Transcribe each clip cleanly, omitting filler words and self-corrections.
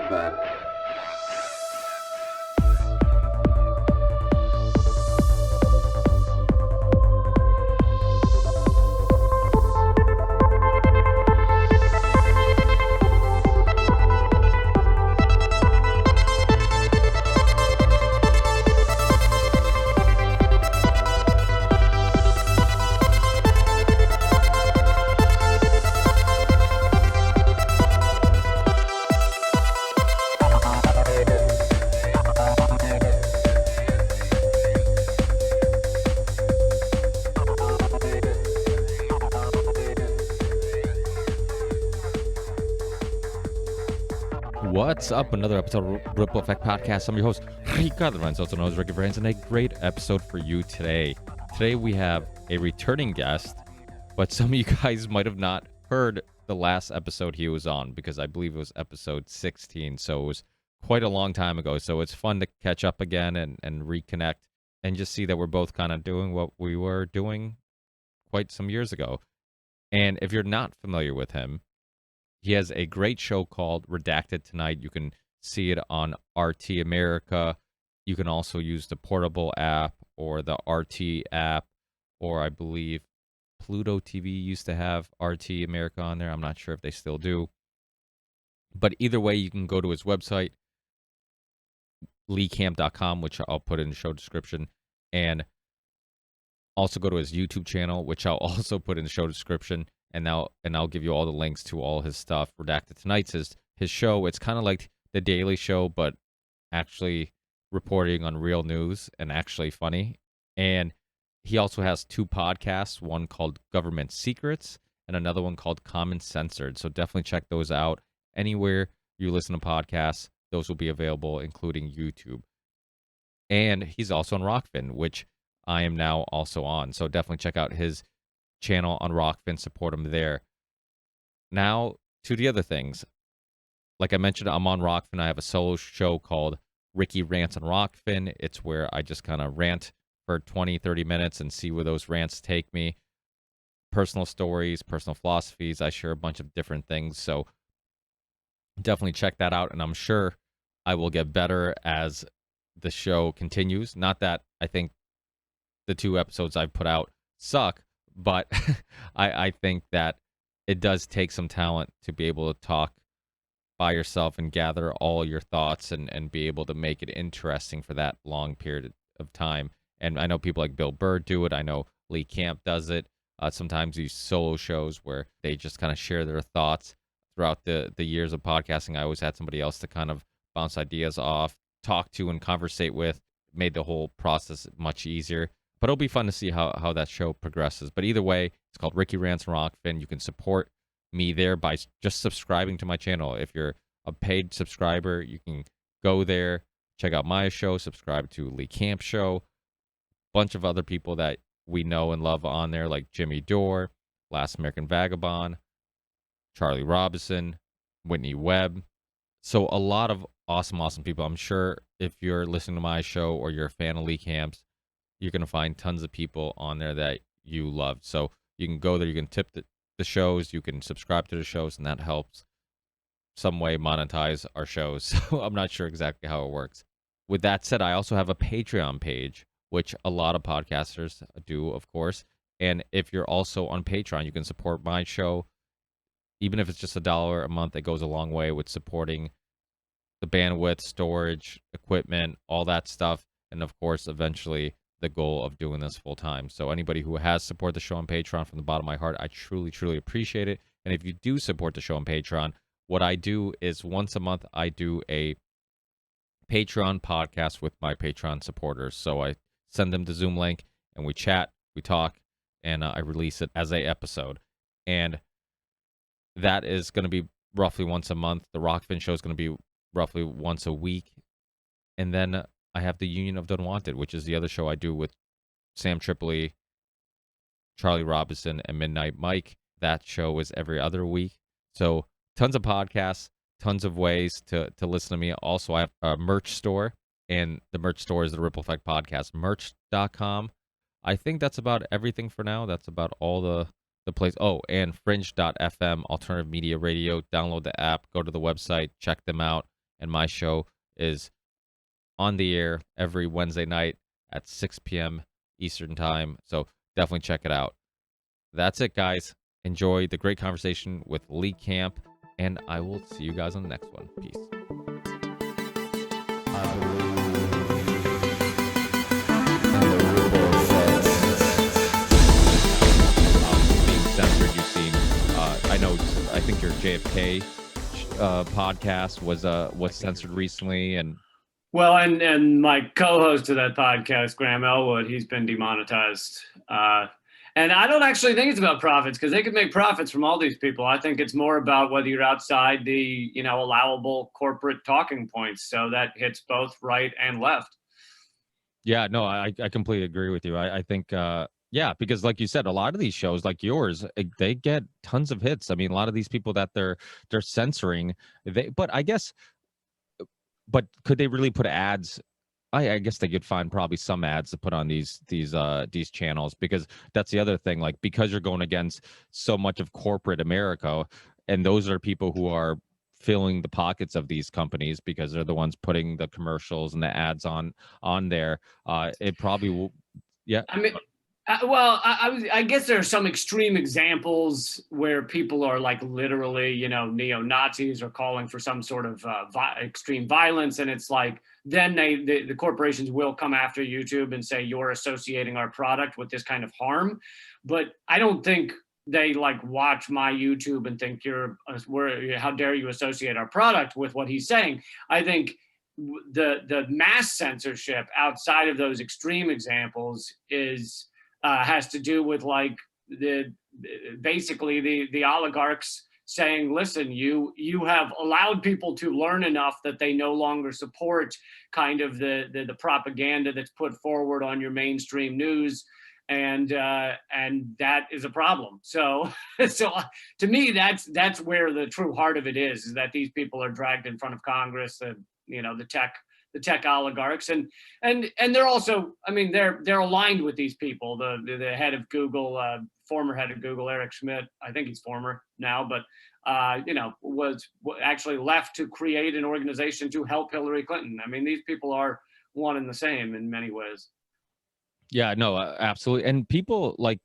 bad. What's up? Another episode of Ripple Effect Podcast. I'm your host, Ricardo Renz, also known as Ricky Brands, and a great episode for you today. Today we have a returning guest, but some of you guys might have not heard the last episode he was on because I believe it was episode 16, so it was quite a long time ago. So it's fun to catch up again and reconnect and just see that we're both kind of doing what we were doing quite some years ago. And if you're not familiar with him, he has a great show called Redacted Tonight. You can see it on RT America. You can also use the Portable app or the RT app, or I believe Pluto TV used to have RT America on there. I'm not sure if they still do. But either way, you can go to his website, leecamp.com, which I'll put in the show description, and also go to his YouTube channel, which I'll also put in the show description. And I'll give you all the links to all his stuff. Redacted Tonight's his show. It's kind of like The Daily Show, but actually reporting on real news and actually funny. And he also has two podcasts, one called Government Secrets and another one called Censored. So definitely check those out. Anywhere you listen to podcasts, those will be available, including YouTube. And he's also on Rockfin, which I am now also on. So definitely check out his channel on Rockfin, support him there. Now to the other things. Like I mentioned, I'm on Rockfin. I have a solo show called Ricky Rants on Rockfin. It's where I just kind of rant for 20-30 minutes and see where those rants take me. Personal stories, personal philosophies. I share a bunch of different things, so definitely check that out, and I'm sure I will get better as the show continues. Not that I think the two episodes I've put out suck, but I think that it does take some talent to be able to talk by yourself and gather all your thoughts and be able to make it interesting for that long period of time. And I know people like Bill Burr do it. I know Lee Camp does it. Sometimes these solo shows where they just kind of share their thoughts throughout the years of podcasting. I always had somebody else to kind of bounce ideas off, talk to, and conversate with. Made the whole process much easier. But it'll be fun to see how that show progresses. But either way, it's called Ricky Rants and Rockfin. You can support me there by just subscribing to my channel. If you're a paid subscriber, you can go there, check out my show, subscribe to Lee Camp show. Bunch of other people that we know and love on there, like Jimmy Dore, Last American Vagabond, Charlie Robinson, Whitney Webb. So a lot of awesome people. I'm sure if you're listening to my show or you're a fan of Lee Camp's, you're going to find tons of people on there that you love. So you can go there, you can tip the shows, you can subscribe to the shows, and that helps some way monetize our shows. So I'm not sure exactly how it works. With that said, I also have a Patreon page, which a lot of podcasters do, of course. And if you're also on Patreon, you can support my show. Even if it's just $1 a month, it goes a long way with supporting the bandwidth, storage, equipment, all that stuff. And of course, eventually the goal of doing this full time. So anybody who has supported the show on Patreon, from the bottom of my heart, I truly appreciate it. And if you do support the show on Patreon, what I do is once a month, I do a Patreon podcast with my Patreon supporters. So I send them the Zoom link and we chat, we talk, and I release it as a episode. And that is going to be roughly once a month. The Rockfin show is going to be roughly once a week. And then I have the UNWANTED, which is the other show I do with Sam Tripoli, Charlie Robinson, and Midnight Mike. That show is every other week. So tons of podcasts, tons of ways to listen to me. Also, I have a merch store, and the merch store is the Ripple Effect Podcast, merch.com. I think that's about everything for now. That's about all the place. Oh, and fringe.fm, alternative media radio. Download the app, go to the website, check them out. and my show is on the air every Wednesday night at 6 p.m. Eastern Time. So definitely check it out. That's it, guys. Enjoy the great conversation with Lee Camp, and I will see you guys on the next one. Peace. Being censored, you've seen. I think your JFK podcast was censored recently, and well, and my co-host of that podcast, Graham Elwood, he's been demonetized. And I don't actually think it's about profits, because they could make profits from all these people. I think it's more about whether you're outside the, allowable corporate talking points. So that hits both right and left. Yeah, no, I completely agree with you. I think, yeah, because like you said, a lot of these shows like yours, they get tons of hits. I mean, a lot of these people that they're censoring, but could they really put ads? I guess they could find probably some ads to put on these channels, because that's the other thing. Like, because you're going against so much of corporate America, and those are people who are filling the pockets of these companies because they're the ones putting the commercials and the ads on there. It probably will. Yeah. I mean, I guess there are some extreme examples where people are like literally, neo-Nazis or calling for some sort of extreme violence. And it's like, then the corporations will come after YouTube and say, you're associating our product with this kind of harm. But I don't think they like watch my YouTube and think how dare you associate our product with what he's saying. I think the mass censorship outside of those extreme examples has to do with like basically the oligarchs saying, listen, you have allowed people to learn enough that they no longer support kind of the propaganda that's put forward on your mainstream news. And that is a problem. So to me, that's where the true heart of it is that these people are dragged in front of Congress, and the tech oligarchs, and they're also, I mean, they're aligned with these people. The head of Google, former head of Google, Eric Schmidt, I think he's former now, but was actually left to create an organization to help Hillary Clinton. I mean, these people are one and the same in many ways. Yeah, no, absolutely. And people like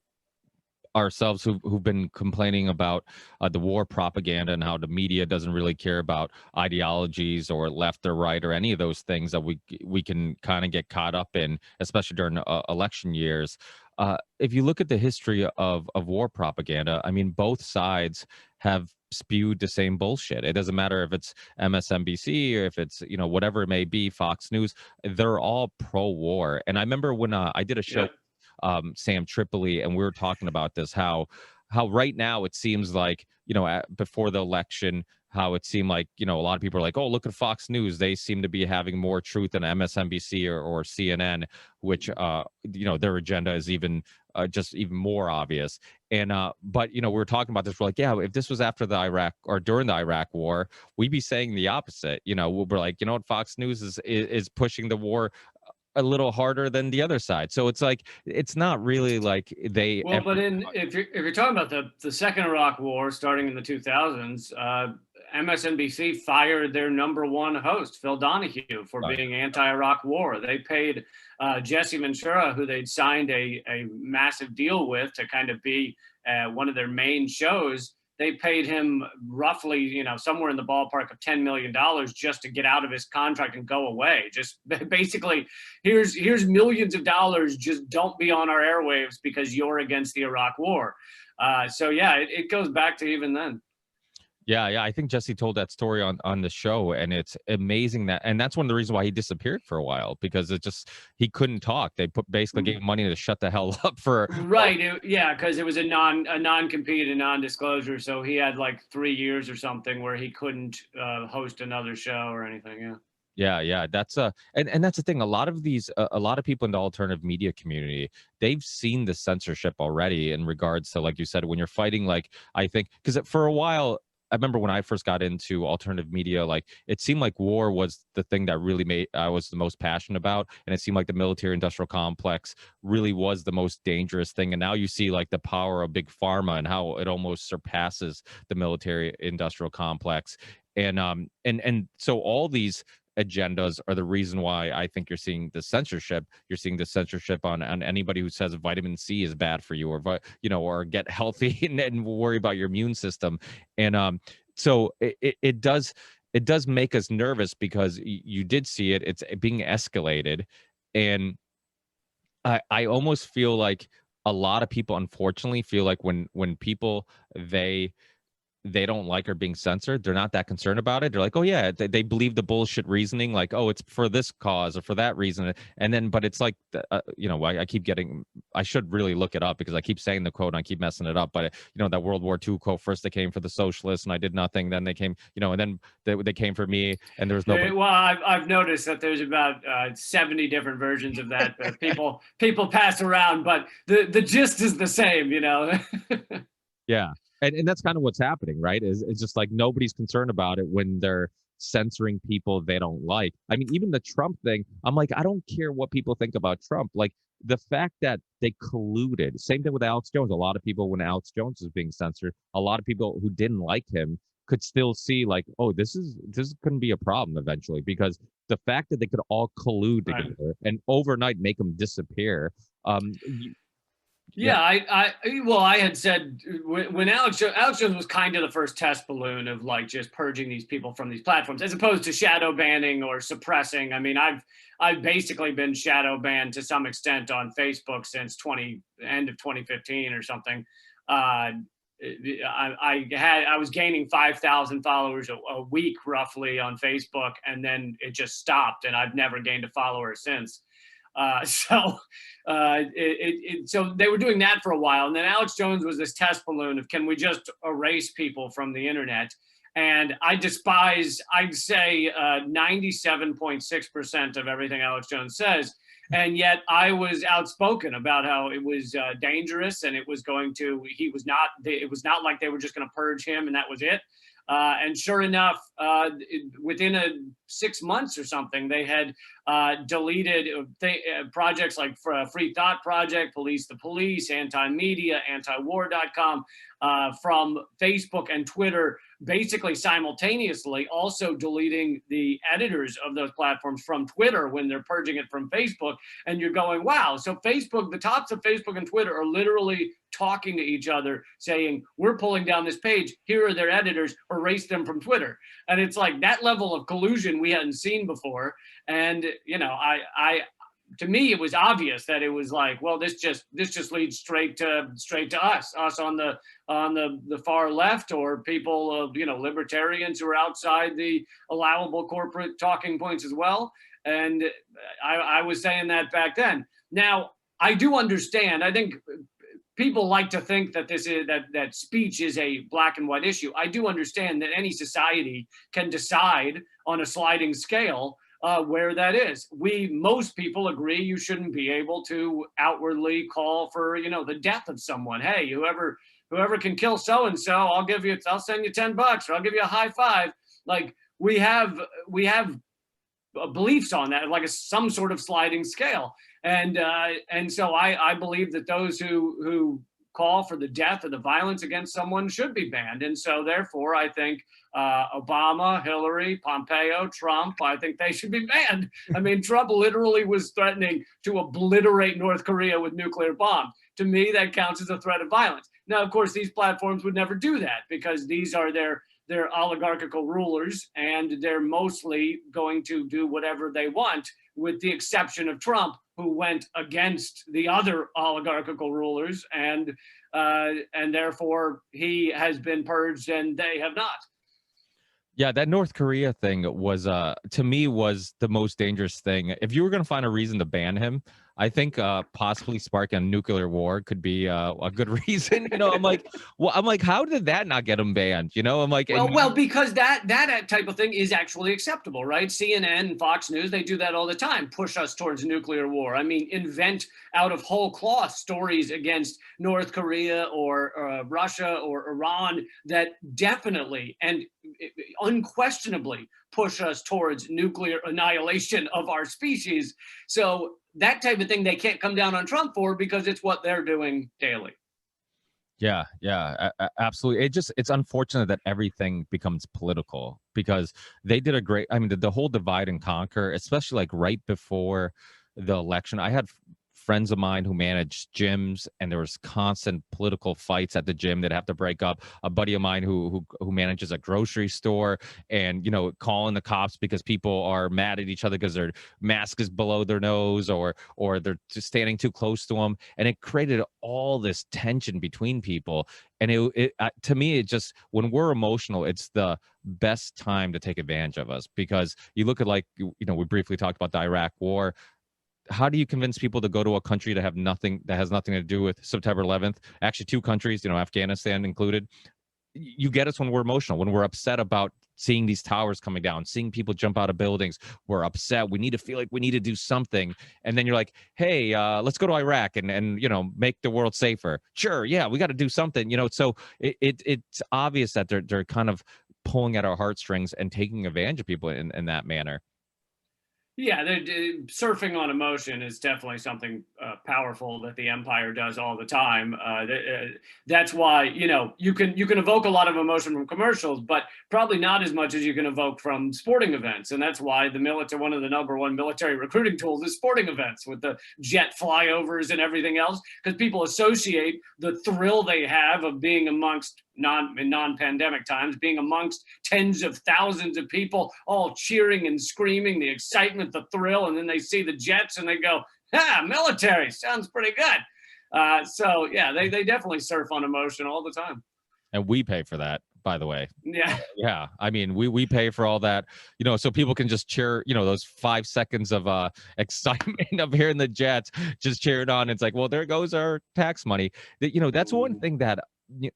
ourselves who've been complaining about the war propaganda and how the media doesn't really care about ideologies or left or right or any of those things that we can kind of get caught up in, especially during election years. If you look at the history of war propaganda, I mean, both sides have spewed the same bullshit. It doesn't matter if it's MSNBC or if it's, whatever it may be, Fox News, they're all pro-war. And I remember when I did a show, Sam Tripoli, and we were talking about this, how right now it seems like, before the election, how it seemed like, a lot of people are like, oh, look at Fox News. They seem to be having more truth than MSNBC or CNN, which, their agenda is even just even more obvious. And but we were talking about this. We're like, yeah, if this was after the Iraq or during the Iraq war, we'd be saying the opposite. We're like, what, Fox News is pushing the war a little harder than the other side. So it's like, it's not really like they. Well, but if you're talking about the second Iraq war starting in the 2000s, MSNBC fired their number one host, Phil Donahue, for being anti-Iraq war. They paid Jesse Ventura, who they'd signed a massive deal with to kind of be one of their main shows. They paid him roughly, somewhere in the ballpark of $10 million just to get out of his contract and go away. Just basically, here's millions of dollars. Just don't be on our airwaves because you're against the Iraq war. So yeah, it goes back to even then. Yeah. I think Jesse told that story on the show, and it's amazing and that's one of the reasons why he disappeared for a while, because he couldn't talk. They basically gave him money to shut the hell up for. Right. Because it was a non-compete and non-disclosure. So he had like 3 years or something where he couldn't host another show or anything. Yeah. Yeah. That's and that's the thing. A lot of people in the alternative media community, they've seen the censorship already in regards to, like you said, when you're fighting, like, I think, because for a while, remember when I first got into alternative media, like it seemed like war was the thing that really made I was the most passionate about, and it seemed like the military industrial complex really was the most dangerous thing. And now you see like the power of big pharma and how it almost surpasses the military industrial complex. And so all these agendas are the reason why I think you're seeing the censorship. You're seeing the censorship on anybody who says vitamin C is bad for you, or or get healthy and worry about your immune system. And so it does make us nervous because you did see it. It's being escalated, and I almost feel like a lot of people unfortunately feel like when people they they don't like are being censored, they're not that concerned about it. They're like, oh yeah, they believe the bullshit reasoning, like, oh, it's for this cause or for that reason. And then, but it's like, I keep getting, I should really look it up because I keep saying the quote and I keep messing it up. But that World War II quote, first they came for the socialists and I did nothing. Then they came, and then they came for me and there was nobody. Well, I've noticed that there's about 70 different versions of that people pass around, but the gist is the same, Yeah. And that's kind of what's happening, right? It's just like nobody's concerned about it when they're censoring people they don't like. I mean, even the Trump thing, I'm like, I don't care what people think about Trump. Like the fact that they colluded, same thing with Alex Jones. A lot of people, when Alex Jones was being censored, a lot of people who didn't like him could still see like, oh, this couldn't be a problem eventually, because the fact that they could all collude together and overnight make them disappear. Yeah, I had said when Alex Jones was kind of the first test balloon of like just purging these people from these platforms, as opposed to shadow banning or suppressing. I mean, I've basically been shadow banned to some extent on Facebook since end of 2015 or something. I was gaining 5,000 followers a week roughly on Facebook, and then it just stopped, and I've never gained a follower since. So they were doing that for a while, and then Alex Jones was this test balloon of, can we just erase people from the internet? And I'd say 97.6% of everything Alex Jones says, and yet I was outspoken about how it was dangerous, and it was not like they were just going to purge him and that was it. And sure enough, within 6 months or something, they had deleted projects like Free Thought Project, Police the Police, Anti-Media, Antiwar.com from Facebook and Twitter, basically simultaneously, also deleting the editors of those platforms from Twitter when they're purging it from Facebook. And you're going, wow, so the tops of Facebook and Twitter are literally talking to each other saying, we're pulling down this page, here are their editors, erase them from Twitter. And it's like that level of collusion we hadn't seen before. And to me, it was obvious that it was like, well, this just leads straight to us on the far left, or people, libertarians who are outside the allowable corporate talking points as well. And I was saying that back then. Now, I do understand. I think people like to think that that speech is a black and white issue. I do understand that any society can decide on a sliding scale where that is. Most people agree you shouldn't be able to outwardly call for, the death of someone. Hey, whoever can kill so-and-so, I'll send you $10, or I'll give you a high five. Like we have beliefs on that, like some sort of sliding scale. And so I believe that those who call for the death or the violence against someone should be banned. And so therefore, I think Obama, Hillary, Pompeo, Trump, I think they should be banned. I mean, Trump literally was threatening to obliterate North Korea with nuclear bombs. To me, that counts as a threat of violence. Now, of course, these platforms would never do that because these are their oligarchical rulers, and they're mostly going to do whatever they want, with the exception of Trump, who went against the other oligarchical rulers, and therefore he has been purged and they have not. Yeah, that North Korea thing was to me was the most dangerous thing. If you were going to find a reason to ban him, I think possibly sparking a nuclear war could be a good reason. You know, I'm like, well, I'm like, how did that not get him banned? You know, I'm like, and Well, because that type of thing is actually acceptable, right? CNN and Fox News, they do that all the time, push us towards nuclear war. I mean, invent out of whole cloth stories against North Korea or Russia or Iran that definitely and unquestionably push us towards nuclear annihilation of our species. So that type of thing they can't come down on Trump for because it's what they're doing daily. yeah, yeah, absolutely. It's unfortunate that everything becomes political because they did a great. I mean, the whole divide and conquer, especially like right before the election. I had friends of mine who managed gyms, and there was constant political fights at the gym that have to break up. A buddy of mine who manages a grocery store, and calling the cops because people are mad at each other because their mask is below their nose or they're just standing too close to them, and it created all this tension between people. And to me, it just, when we're emotional, it's the best time to take advantage of us, because you look at, like, we briefly talked about the Iraq war. How do you convince people to go to a country that has nothing to do with September 11th? Actually, two countries, Afghanistan included. You get us when we're emotional, when we're upset about seeing these towers coming down, seeing people jump out of buildings. We're upset. We need to feel like we need to do something. And then you're like, hey, let's go to Iraq and make the world safer. Sure, yeah, we got to do something. So it's obvious that they're kind of pulling at our heartstrings and taking advantage of people in that manner. Yeah, surfing on emotion is definitely something powerful that the empire does all the time. That's why you can evoke a lot of emotion from commercials, but probably not as much as you can evoke from sporting events. And that's why the military, one of the number one military recruiting tools, is sporting events with the jet flyovers and everything else, because people associate the thrill they have of being amongst in non-pandemic times, being amongst tens of thousands of people all cheering and screaming, the excitement, the thrill, and then they see the jets and they go, military, sounds pretty good. So yeah, they definitely surf on emotion all the time. And we pay for that, by the way. Yeah. Yeah, I mean, we pay for all that, so people can just cheer, those 5 seconds of excitement of hearing the Jets just cheering on. It's like, well, there goes our tax money. That's one thing that,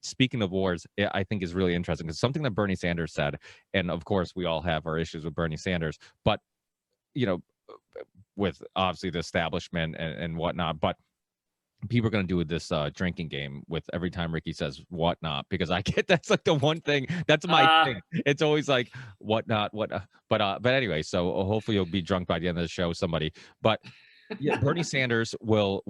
speaking of wars, I think is really interesting, because something that Bernie Sanders said, and of course we all have our issues with Bernie Sanders, but with obviously the establishment and whatnot, but people are going to do this drinking game with every time Ricky says whatnot, because I get that's like the one thing that's my thing. It's always like whatnot, but anyway, so hopefully you'll be drunk by the end of the show, somebody. But yeah, Bernie Sanders will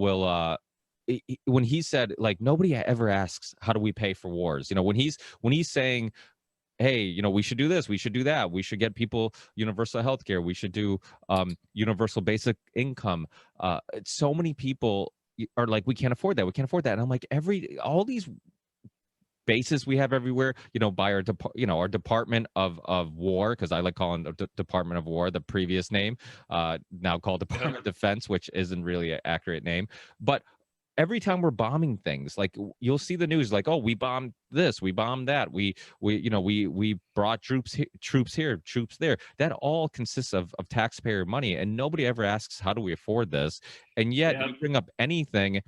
when he said, like, nobody ever asks how do we pay for wars. When he's saying, hey, we should do this, we should do that, we should get people universal health care, we should do universal basic income. So many people are like, we can't afford that, we can't afford that. And I'm like, all these bases we have everywhere, by our our Department of War, because I like calling the Department of War the previous name, now called Department of Defense, which isn't really an accurate name. But every time we're bombing things, like, you'll see the news, like, oh, we bombed this, we bombed that, we brought troops here, troops there. That all consists of taxpayer money, and nobody ever asks, how do we afford this? And yet you bring up anything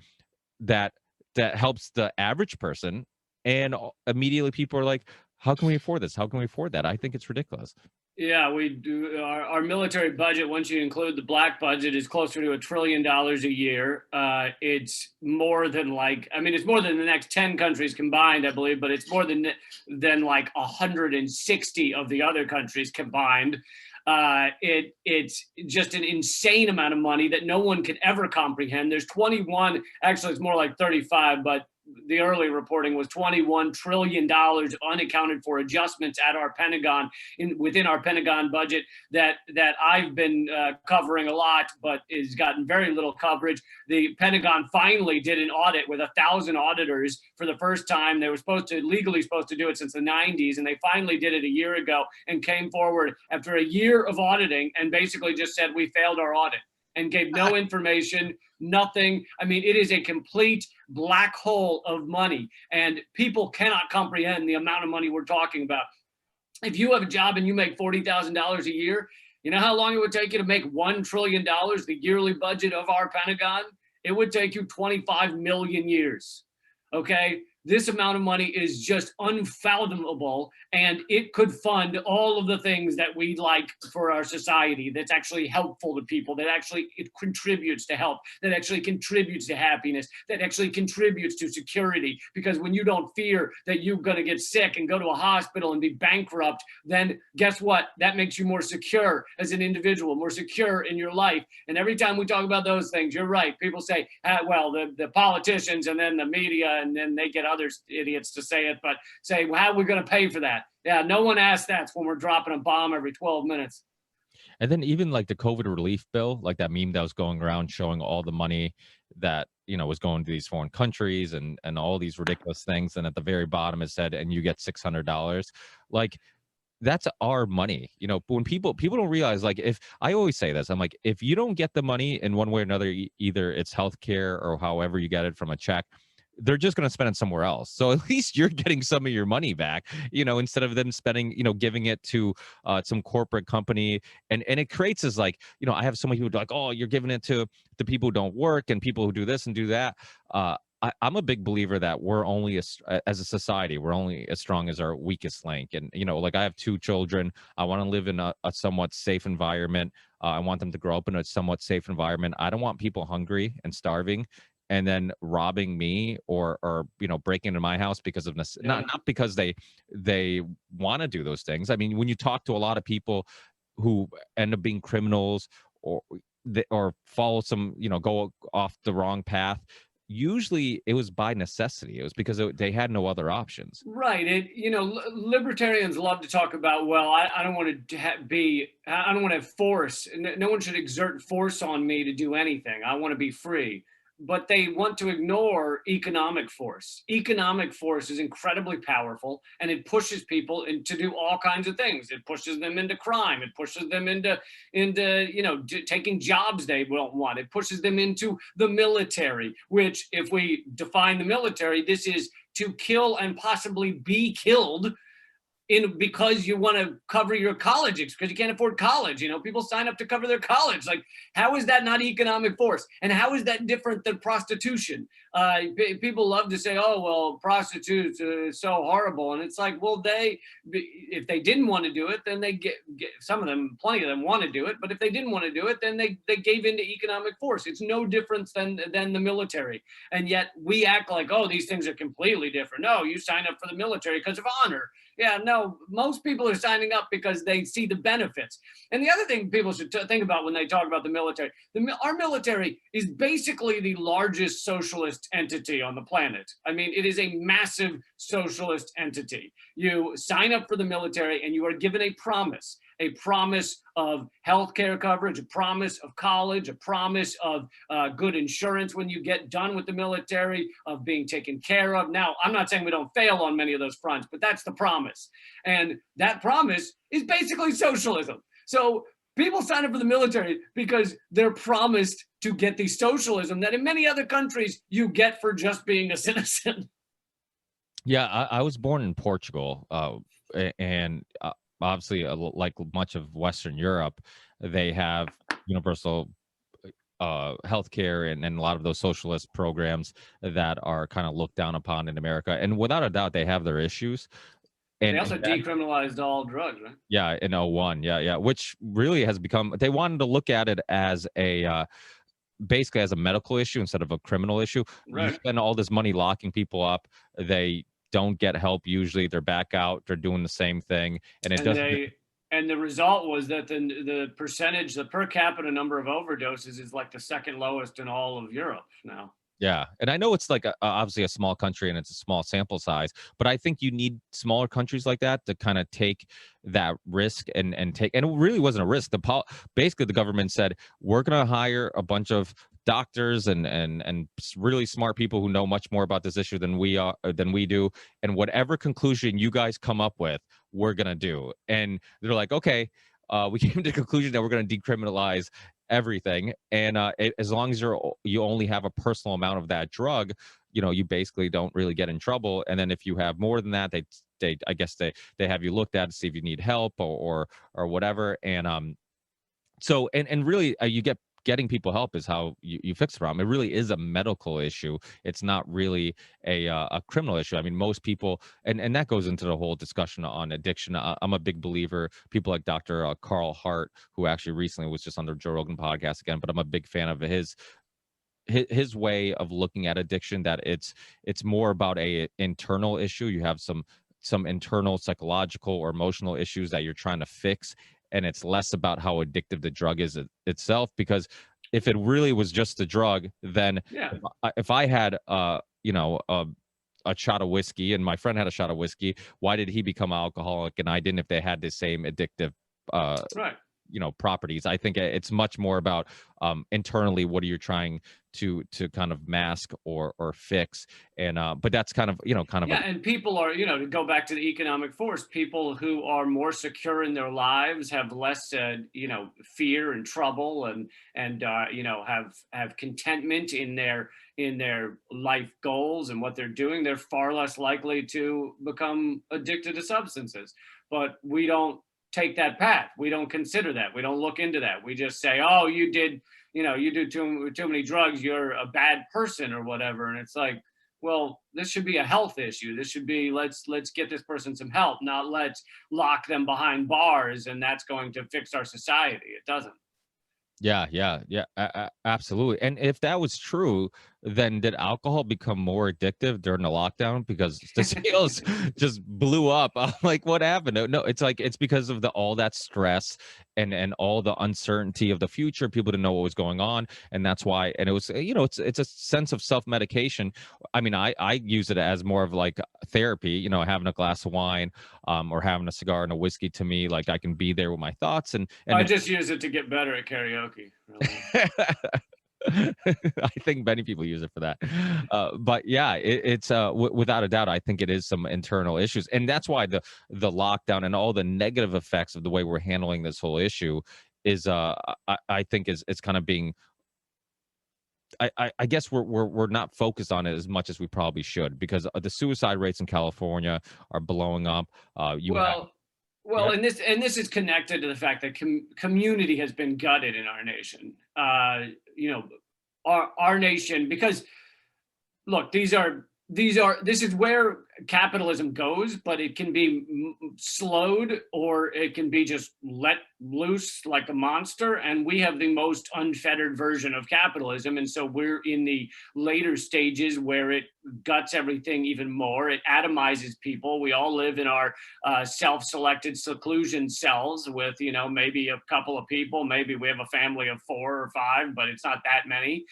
that helps the average person, and immediately people are like, how can we afford this, how can we afford that? I think it's ridiculous. Yeah, we do. Our military budget, once you include the black budget, is closer to $1 trillion a year. It's more than it's more than the next 10 countries combined, I believe, but it's more than like 160 of the other countries combined. It's just an insane amount of money that no one could ever comprehend. There's 21, actually it's more like 35, but the early reporting was $21 trillion unaccounted for adjustments at our Pentagon, within our Pentagon budget, that I've been covering a lot, but has gotten very little coverage. The Pentagon finally did an audit with 1,000 auditors for the first time. They were legally supposed to do it since the 90s, and they finally did it a year ago and came forward after a year of auditing and basically just said, we failed our audit, and gave no information, nothing. I mean, it is a complete black hole of money, and people cannot comprehend the amount of money we're talking about. If you have a job and you make $40,000 a year, You know how long it would take you to make $1 trillion, the yearly budget of our Pentagon? It would take you 25 million years. Okay. This amount of money is just unfathomable, and it could fund all of the things that we like for our society, that's actually helpful to people, that actually it contributes to health, that actually contributes to happiness, that actually contributes to security. Because when you don't fear that you're going to get sick and go to a hospital and be bankrupt, then guess what? That makes you more secure as an individual, more secure in your life. And every time we talk about those things, you're right. People say, well, the politicians and then the media, and then they get other idiots to say it, but say, well, how are we going to pay for that? Yeah, no one asks that when we're dropping a bomb every 12 minutes. And then even like the COVID relief bill, like that meme that was going around showing all the money that, was going to these foreign countries and all these ridiculous things. And at the very bottom it said, and you get $600. Like, that's our money. But when people don't realize, like, if I always say this, I'm like, if you don't get the money in one way or another, either it's healthcare or however you get it from a check, they're just going to spend it somewhere else. So at least you're getting some of your money back, instead of them spending, giving it to some corporate company. And it creates this, like, I have so many people like, oh, you're giving it to the people who don't work and people who do this and do that. I'm a big believer that we're only as a society, we're only as strong as our weakest link. And, like, I have 2 children. I want to live in a somewhat safe environment. I want them to grow up in a somewhat safe environment. I don't want people hungry and starving and then robbing me or breaking into my house because of not because they want to do those things. I mean, when you talk to a lot of people who end up being criminals or follow some, go off the wrong path, usually it was by necessity. It was because they had no other options. Right. Libertarians love to talk about, well, I don't want to I don't want to have force. No one should exert force on me to do anything. I want to be free. But they want to ignore economic force. Economic force is incredibly powerful, and it pushes people to do all kinds of things. It pushes them into crime. It pushes them into taking jobs they don't want. It pushes them into the military, which, if we define the military, this is to kill and possibly be killed because you want to cover your college because you can't afford college. People sign up to cover their college. Like, how is that not economic force? And how is that different than prostitution? People love to say, oh, well, prostitutes are so horrible. And it's like, well, if they didn't want to do it, then they get some of them, plenty of them want to do it. But if they didn't want to do it, then they gave into economic force. It's no different than the military. And yet we act like, oh, these things are completely different. No, you sign up for the military because of honor. Yeah, no, most people are signing up because they see the benefits. And the other thing people should think about when they talk about the military, our military is basically the largest socialist entity on the planet. I mean, it is a massive socialist entity. You sign up for the military and you are given a promise of healthcare coverage, a promise of college, a promise of good insurance when you get done with the military, of being taken care of. Now, I'm not saying we don't fail on many of those fronts, but that's the promise. And that promise is basically socialism. So people sign up for the military because they're promised to get the socialism that in many other countries you get for just being a citizen. Yeah, I was born in Portugal, and obviously, like much of Western Europe, they have universal healthcare and a lot of those socialist programs that are kind of looked down upon in America. And without a doubt, they have their issues. And they also decriminalized all drugs, right? Yeah, in '01, yeah, which really has become. They wanted to look at it as basically as a medical issue instead of a criminal issue. Right. You spend all this money locking people up. They don't get help usually. They're back out. They're doing the same thing, and it doesn't. And the result was that the percentage, the per capita number of overdoses is like the second lowest in all of Europe now. Yeah, and I know it's like obviously a small country and it's a small sample size, but I think you need smaller countries like that to kind of take that risk and take. And it really wasn't a risk. Basically the government said, we're going to hire a bunch of doctors and really smart people who know much more about this issue than we do, and whatever conclusion you guys come up with, we're going to do. And they're like, okay, we came to the conclusion that we're going to decriminalize everything, and as long as you only have a personal amount of that drug, you basically don't really get in trouble. And then if you have more than that, I guess they have you looked at to see if you need help or whatever. And So and really, you getting people help is how you fix the problem. It really is a medical issue. It's not really a criminal issue. I mean, most people, and that goes into the whole discussion on addiction. I'm a big believer. People like Dr. Carl Hart, who actually recently was just on the Joe Rogan podcast again, but I'm a big fan of his way of looking at addiction, that it's more about a internal issue. You have some internal psychological or emotional issues that you're trying to fix, and it's less about how addictive the drug is itself. Because if it really was just the drug, then Yeah, if I had a shot of whiskey and my friend had a shot of whiskey, why did he become alcoholic and I didn't, if they had the same addictive uh right. properties? I think it's much more about internally, what are you trying to kind of mask or fix. And but that's kind of kind of a Yeah, and people are, to go back to the economic force, people who are more secure in their lives have less, fear and trouble, and have contentment in their life goals and what they're doing. They're far less likely to become addicted to substances. But we don't take that path. We don't consider that. We don't look into that. We just say, "Oh, you do too many drugs. You're a bad person or whatever." And it's like, well, this should be a health issue. This should be, let's get this person some help, not let's lock them behind bars and that's going to fix our society. It doesn't. Yeah, absolutely. And if that was true, then did alcohol become more addictive during the lockdown because the sales just blew up? I'm like, what happened? No, it's like it's because of the all that stress and all the uncertainty of the future. People didn't know what was going on, and that's why. And it was, it's a sense of self medication. I mean, I use it as more of like therapy. Having a glass of wine, or having a cigar and a whiskey. To me, like I can be there with my thoughts, and I it's just use it to get better at karaoke, really. I think many people use it for that. But yeah, it's without a doubt, I think it is some internal issues, and that's why the lockdown and all the negative effects of the way we're handling this whole issue is, I think is kind of being. I guess we're not focused on it as much as we probably should, because the suicide rates in California are blowing up. You have. Well, well, Yep. and this is connected to the fact that community has been gutted in our nation. You know, our nation, because look, this is where capitalism goes, but it can be slowed or it can be just let loose like a monster. And we have the most unfettered version of capitalism. And so we're in the later stages where it guts everything even more. It atomizes people. We all live in our self-selected seclusion cells with, maybe a couple of people. Maybe we have a family of 4 or 5, but it's not that many.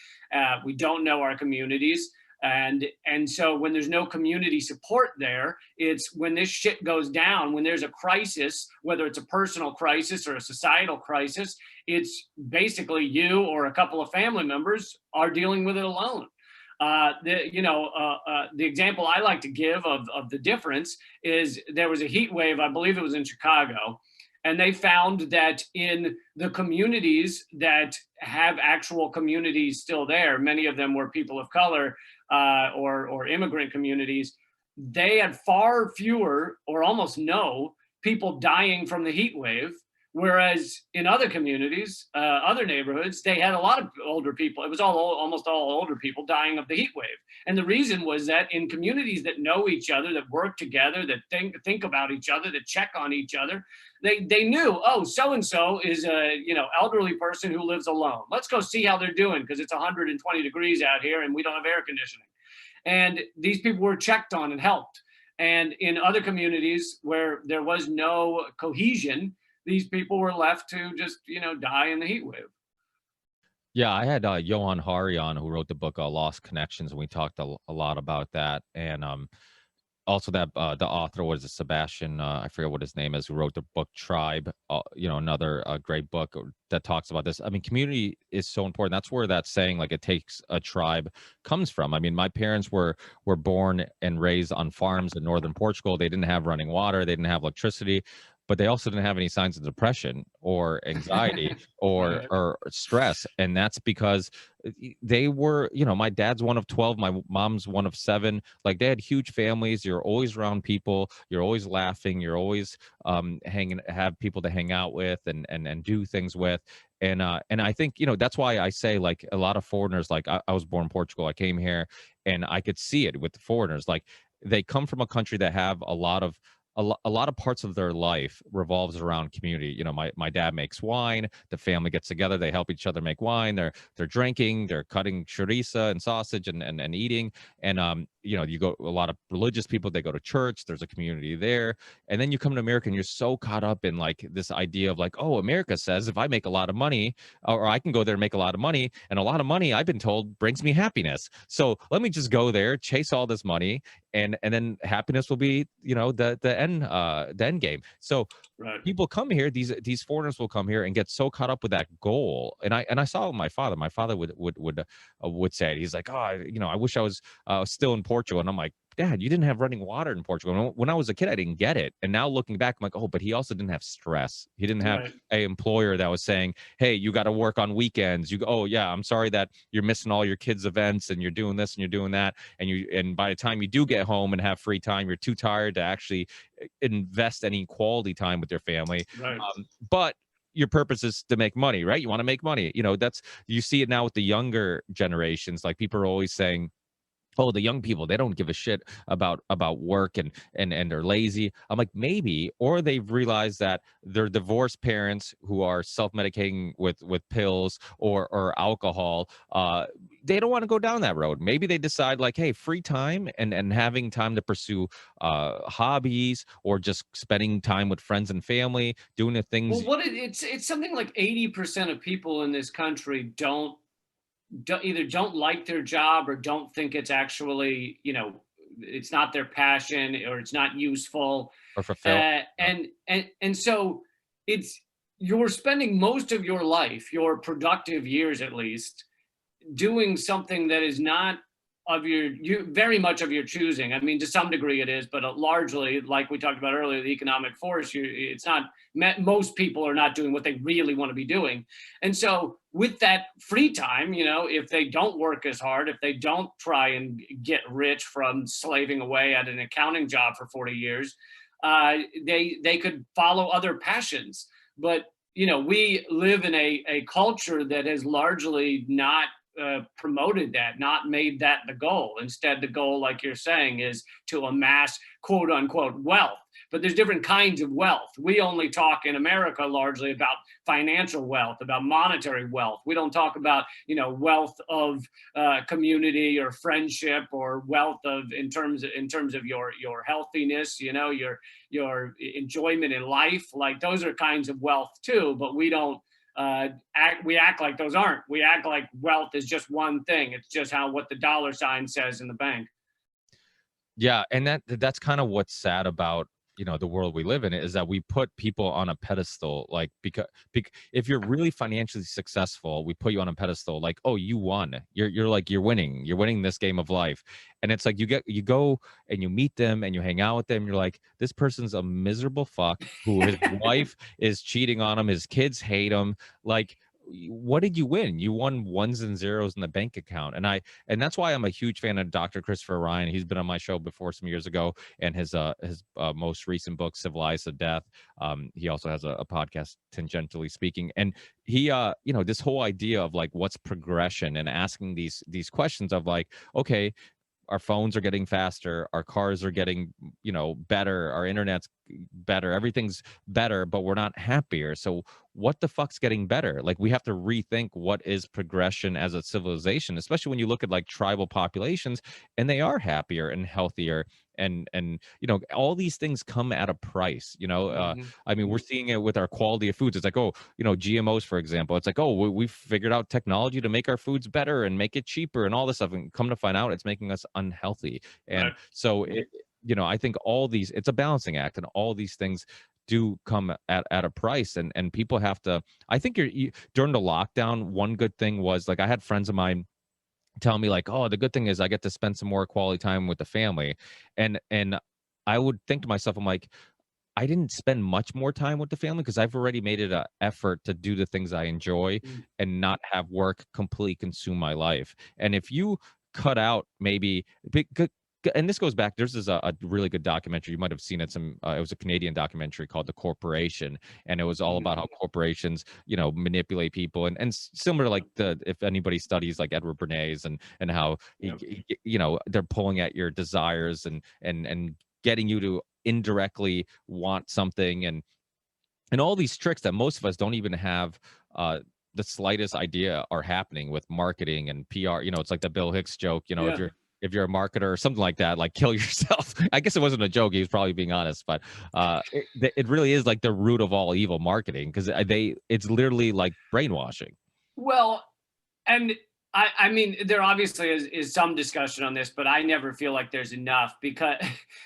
We don't know our communities. And so when there's no community support there, it's when this shit goes down, when there's a crisis, whether it's a personal crisis or a societal crisis, it's basically you or a couple of family members are dealing with it alone. The example I like to give of the difference is there was a heat wave, I believe it was in Chicago, and they found that in the communities that have actual communities still there, many of them were people of color, or immigrant communities, they had far fewer or almost no people dying from the heat wave. Whereas in other communities, other neighborhoods, they had a lot of older people. It was almost all older people dying of the heat wave. And the reason was that in communities that know each other, that work together, that think about each other, that check on each other, they knew, oh, so and so is a elderly person who lives alone. Let's go see how they're doing because it's 120 degrees out here and we don't have air conditioning. And these people were checked on and helped. And in other communities where there was no cohesion, these people were left to just, die in the heat wave. Yeah, I had Johan Hari on, who wrote the book Lost Connections, and we talked a lot about that. And also that the author was Sebastian, I forget what his name is, who wrote the book Tribe. Another great book that talks about this. I mean, community is so important. That's where that saying, like, it takes a tribe, comes from. I mean, my parents were born and raised on farms in northern Portugal. They didn't have running water. They didn't have electricity. but they also didn't have any signs of depression or anxiety or Right. or stress. And that's because they were, my dad's one of 12, my mom's one of 7. Like, they had huge families. You're always around people, you're always laughing, you're always hanging, have people to hang out with and do things with. And I think, that's why I say, like, a lot of foreigners, like, I was born in Portugal, I came here, and I could see it with the foreigners. Like, they come from a country that have a lot of parts of their life revolves around community. My dad makes wine, the family gets together, they help each other make wine, they're drinking, they're cutting chorizo and sausage and eating. And you go, a lot of religious people, they go to church, there's a community there. And then you come to America and you're so caught up in, like, this idea of, like, oh, America says if I make a lot of money, or I can go there and make a lot of money, and a lot of money, I've been told, brings me happiness. So let me just go there, chase all this money, and then happiness will be, the end game. So Right. people come here, these foreigners will come here and get so caught up with that goal. And I saw it with my father. My father would say it. He's like, oh, I wish I was still in Portugal. And I'm like, Dad, you didn't have running water in Portugal. When I was a kid, I didn't get it. And now looking back, I'm like, oh, but he also didn't have stress. He didn't have Right. a employer that was saying, hey, you got to work on weekends. Oh yeah, I'm sorry that you're missing all your kids' events and you're doing this and you're doing that. And by the time you do get home and have free time, you're too tired to actually invest any quality time with your family. Right. But your purpose is to make money, right? You want to make money. You see it now with the younger generations. Like, people are always saying, oh, the young people, they don't give a shit about work, and they're lazy. I'm like, maybe, or they've realized that their divorced parents who are self-medicating with pills or alcohol, they don't want to go down that road. Maybe they decide, like, hey, free time and having time to pursue hobbies, or just spending time with friends and family, doing the Well, things. it's something like 80% of people in this country either don't like their job or don't think it's actually, it's not their passion or it's not useful. Or fulfill. And so it's you're spending most of your life, your productive years at least, doing something that is not of you very much of your choosing. I mean, to some degree it is, but largely, like we talked about earlier, the economic force. It's not. Most people are not doing what they really want to be doing, and so with that free time, if they don't work as hard, if they don't try and get rich from slaving away at an accounting job for 40 years, they could follow other passions. But we live in a culture that has largely not promoted that, not made that the goal. Instead, the goal, like you're saying, is to amass quote unquote wealth. But there's different kinds of wealth. We only talk in America largely about financial wealth, about monetary wealth. We don't talk about wealth of community or friendship, or wealth of in terms of your healthiness, your enjoyment in life. Like, those are kinds of wealth too, but we don't we act like those aren't. We act like wealth is just one thing. It's just what the dollar sign says in the bank. Yeah, and that's kind of what's sad about, the world we live in, is that we put people on a pedestal. Like, because if you're really financially successful, we put you on a pedestal, like, oh, you won. You're like, you're winning this game of life. And it's like, you go and you meet them and you hang out with them, you're like, this person's a miserable fuck who his wife is cheating on him, his kids hate him. Like, what did you win? You won ones and zeros in the bank account. And that's why I'm a huge fan of Dr. Christopher Ryan. He's been on my show before some years ago, and his most recent book, Civilized to Death. He also has a podcast, Tangentially Speaking. And he this whole idea of, like, what's progression, and asking these questions of, like, okay, our phones are getting faster, our cars are getting better, our internet's better, everything's better, but we're not happier. So what the fuck's getting better? Like, we have to rethink what is progression as a civilization, especially when you look at, like, tribal populations, and they are happier and healthier. And all these things come at a price. Mhm. I mean, we're seeing it with our quality of foods. It's like, oh, GMOs, for example. It's like, oh, we've figured out technology to make our foods better and make it cheaper and all this stuff. And come to find out, it's making us unhealthy. And Right. so I think it's a balancing act, and all these things do come at a price, and people have to. I think during the lockdown, one good thing was, like, I had friends of mine tell me, like, oh, the good thing is I get to spend some more quality time with the family. And I would think to myself, I'm like, I didn't spend much more time with the family because I've already made it a effort to do the things I enjoy Mm. and not have work completely consume my life. And if you cut out maybe and this goes back, there's a really good documentary, you might have seen it, it was a Canadian documentary called The Corporation, and it was all about Mhm. how corporations, manipulate people, and similar to like if anybody studies like Edward Bernays and how Yep. they're pulling at your desires and getting you to indirectly want something, and all these tricks that most of us don't even have the slightest idea are happening with marketing and PR. It's like the Bill Hicks joke, Yeah. if you're a marketer or something like that, like kill yourself. I guess it wasn't a joke, he was probably being honest, but it really is like the root of all evil marketing, because it's literally like brainwashing. Well, and I mean, there obviously is some discussion on this, but I never feel like there's enough because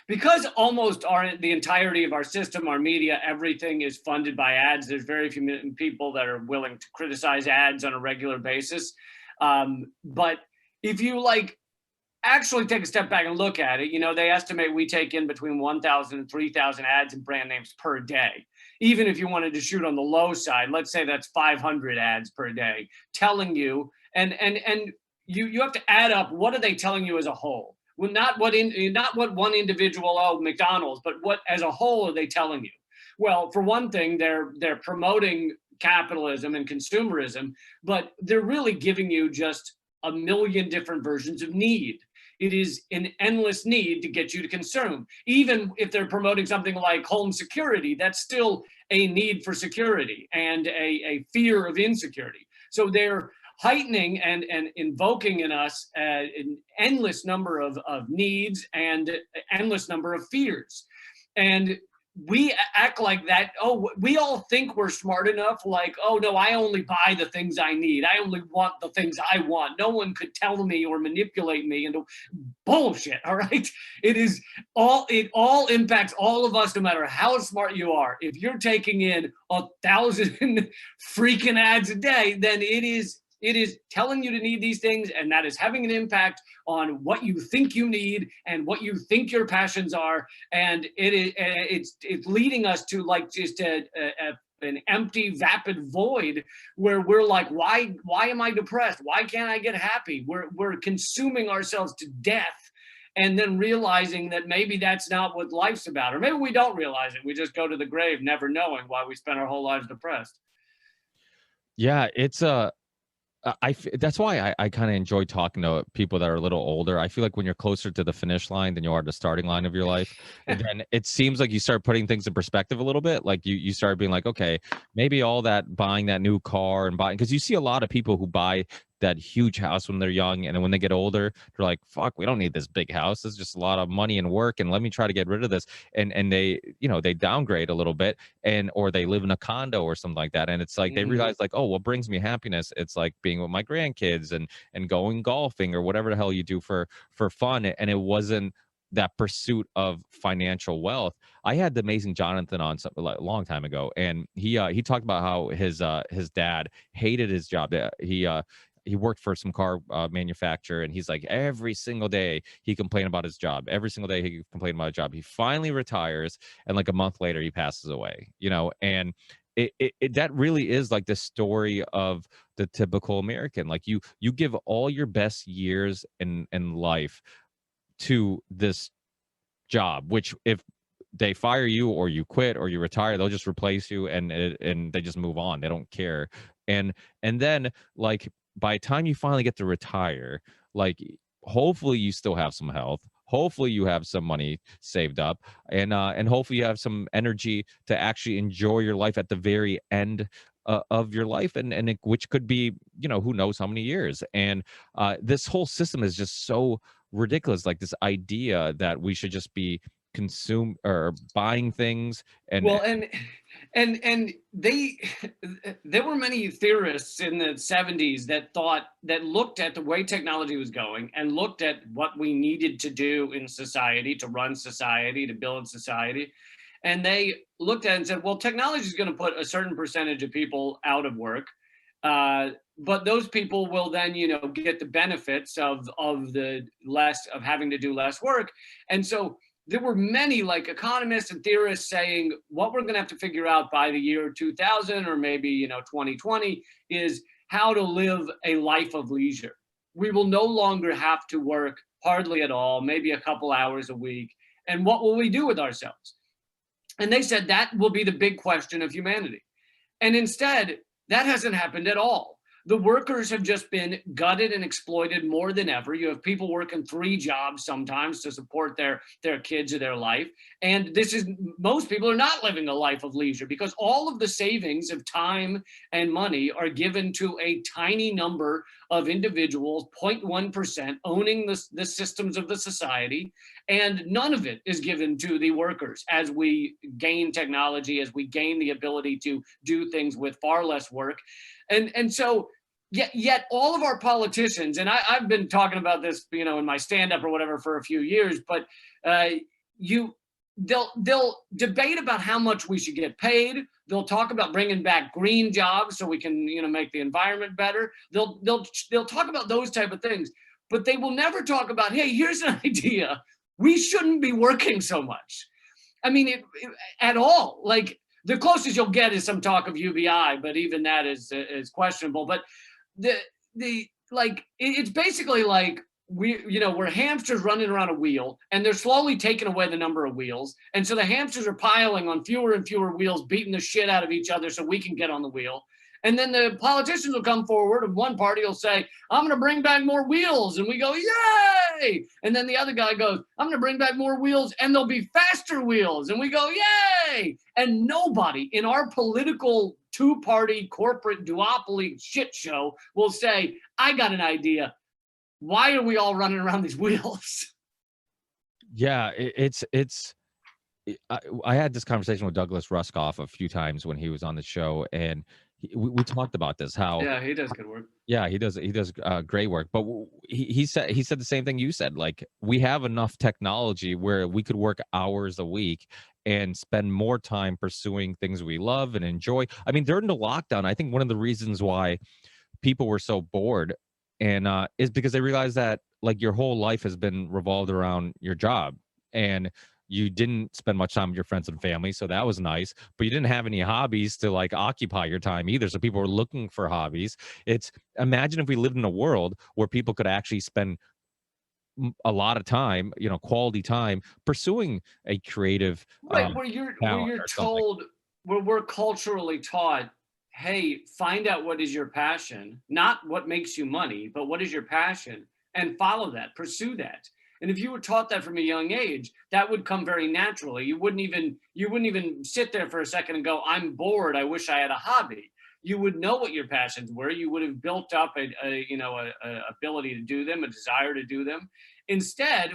because almost the entirety of our system, our media, everything is funded by ads. There's very few people that are willing to criticize ads on a regular basis. But if you like actually take a step back and look at it, they estimate we take in between 1,000 and 3,000 ads and brand names per day. Even if you wanted to shoot on the low side, let's say that's 500 ads per day, telling you, and you have to add up what are they telling you as a whole. Well, not what one individual, oh, McDonald's, but what as a whole are they telling you? Well, for one thing, they're promoting capitalism and consumerism, but they're really giving you just a million different versions of need. It is an endless need to get you to consume. Even if they're promoting something like home security, that's still a need for security and a fear of insecurity. So they're heightening and invoking in us an endless number of needs and endless number of fears. And we act like that. Oh, we all think we're smart enough. Like, oh no, I only buy the things I need. I only want the things I want. No one could tell me or manipulate me into bullshit. All right. It all impacts all of us, no matter how smart you are. If you're taking in 1,000 freaking ads a day, then it is telling you to need these things, and that is having an impact on what you think you need and what you think your passions are, and it's leading us to like just an empty, vapid void where we're like, why am I depressed? Why can't I get happy? We're consuming ourselves to death, and then realizing that maybe that's not what life's about, or maybe we don't realize it. We just go to the grave never knowing why we spent our whole lives depressed. Yeah, it's that's why I kind of enjoy talking to people that are a little older. I feel like when you're closer to the finish line than you are the starting line of your life, and then it seems like you start putting things in perspective a little bit. Like you start being like, okay, maybe all that buying that new car and buying, because you see a lot of people who buy that huge house when they're young, and then when they get older, they're like, fuck, we don't need this big house. It's just a lot of money and work, and let me try to get rid of this. And they, they downgrade a little bit, or they live in a condo or something like that, and it's like they Mhm. realize like, oh, what brings me happiness, it's like being with my grandkids and going golfing or whatever the hell you do for fun, and it wasn't that pursuit of financial wealth. I had the amazing Jonathan on something like a long time ago, and he talked about how his dad hated his job. He worked for some car manufacturer, and he's like, every single day he complained about his job. Every single day he complained about a job. He finally retires, and like a month later he passes away. And that really is like the story of the typical American. Like you give all your best years in life to this job, which if they fire you or you quit or you retire, they'll just replace you, and they just move on. They don't care. And then like by the time you finally get to retire, like hopefully you still have some health. Hopefully you have some money saved up, and hopefully you have some energy to actually enjoy your life at the very end of your life, which could be, who knows how many years. And this whole system is just so ridiculous. Like this idea that we should just be consume or buying things and Well, and they there were many theorists in the 70s that looked at the way technology was going and looked at what we needed to do in society to run society, to build society. And they looked at it and said, well, technology is going to put a certain percentage of people out of work. But those people will then, get the benefits of the less of having to do less work. And so there were many like economists and theorists saying what we're going to have to figure out by the year 2000 or maybe 2020 is how to live a life of leisure. We will no longer have to work hardly at all, maybe a couple hours a week. And what will we do with ourselves? And they said that will be the big question of humanity. And instead, that hasn't happened at all. The workers have just been gutted and exploited more than ever. You have people working 3 jobs sometimes to support their kids or their life. And most people are not living a life of leisure because all of the savings of time and money are given to a tiny number of individuals, 0.1%, owning the systems of the society. And none of it is given to the workers as we gain technology, as we gain the ability to do things with far less work. And so yet all of our politicians, and I've been talking about this, in my stand-up or whatever for a few years, but they'll debate about how much we should get paid. They'll talk about bringing back green jobs so we can, make the environment better. They'll talk about those type of things, but they will never talk about, hey, here's an idea. We shouldn't be working so much. I mean, at all. Like, the closest you'll get is some talk of UBI, but even that is questionable. But it's basically like we're hamsters running around a wheel, and they're slowly taking away the number of wheels, and so the hamsters are piling on fewer and fewer wheels, beating the shit out of each other so we can get on the wheel. And then the politicians will come forward, and one party will say, I'm going to bring back more wheels. And we go, yay. And then the other guy goes, I'm going to bring back more wheels, and there'll be faster wheels. And we go, yay. And nobody in our political 2-party corporate duopoly shit show will say, I got an idea. Why are we all running around these wheels? Yeah, I had this conversation with Douglas Ruskoff a few times when he was on the show, and we talked about this. How Yeah, he does good work. Yeah, he does great work. But he said the same thing you said. Like, we have enough technology where we could work hours a week and spend more time pursuing things we love and enjoy. I mean, during the lockdown, I think one of the reasons why people were so bored and is because they realized that like your whole life has been revolved around your job, and you didn't spend much time with your friends and family, so that was nice. But you didn't have any hobbies to like occupy your time either, so people were looking for hobbies. Imagine if we lived in a world where people could actually spend a lot of time, quality time, pursuing a creative Right, where you're told, where we're culturally taught, hey, find out what is your passion, not what makes you money, but what is your passion, and follow that, pursue that. And if you were taught that from a young age, that would come very naturally. You wouldn't even sit there for a second and go, I'm bored, I wish I had a hobby. You would know what your passions were. You would have built up a ability to do them, a desire to do them. Instead,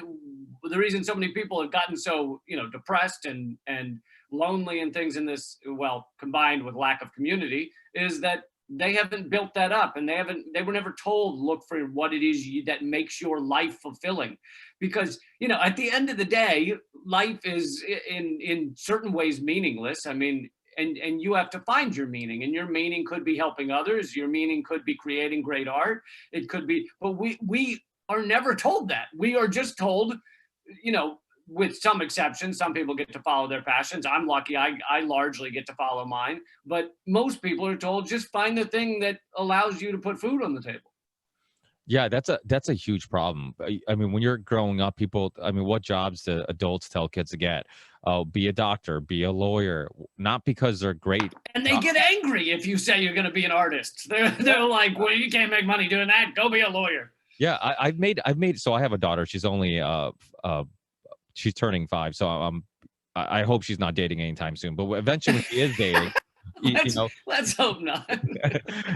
the reason so many people have gotten so, depressed and lonely and things in this, well, combined with lack of community, is that they haven't built that up, and they were never told, look for what it is that makes your life fulfilling. Because, at the end of the day, life is in certain ways meaningless. I mean, and you have to find your meaning, and your meaning could be helping others. Your meaning could be creating great art. It could be, but we are never told that. We are just told, with some exceptions, some people get to follow their passions. I'm lucky. I largely get to follow mine. But most people are told, just find the thing that allows you to put food on the table. Yeah, that's a huge problem. I mean, when you're growing up, what jobs do adults tell kids to get? Oh, be a doctor, be a lawyer, not because they're great. And they get angry if you say you're going to be an artist. They're like, well, you can't make money doing that. Go be a lawyer. Yeah, I've made. So I have a daughter. She's only she's turning 5, so I hope she's not dating anytime soon. But eventually, when she is dating, let's hope not.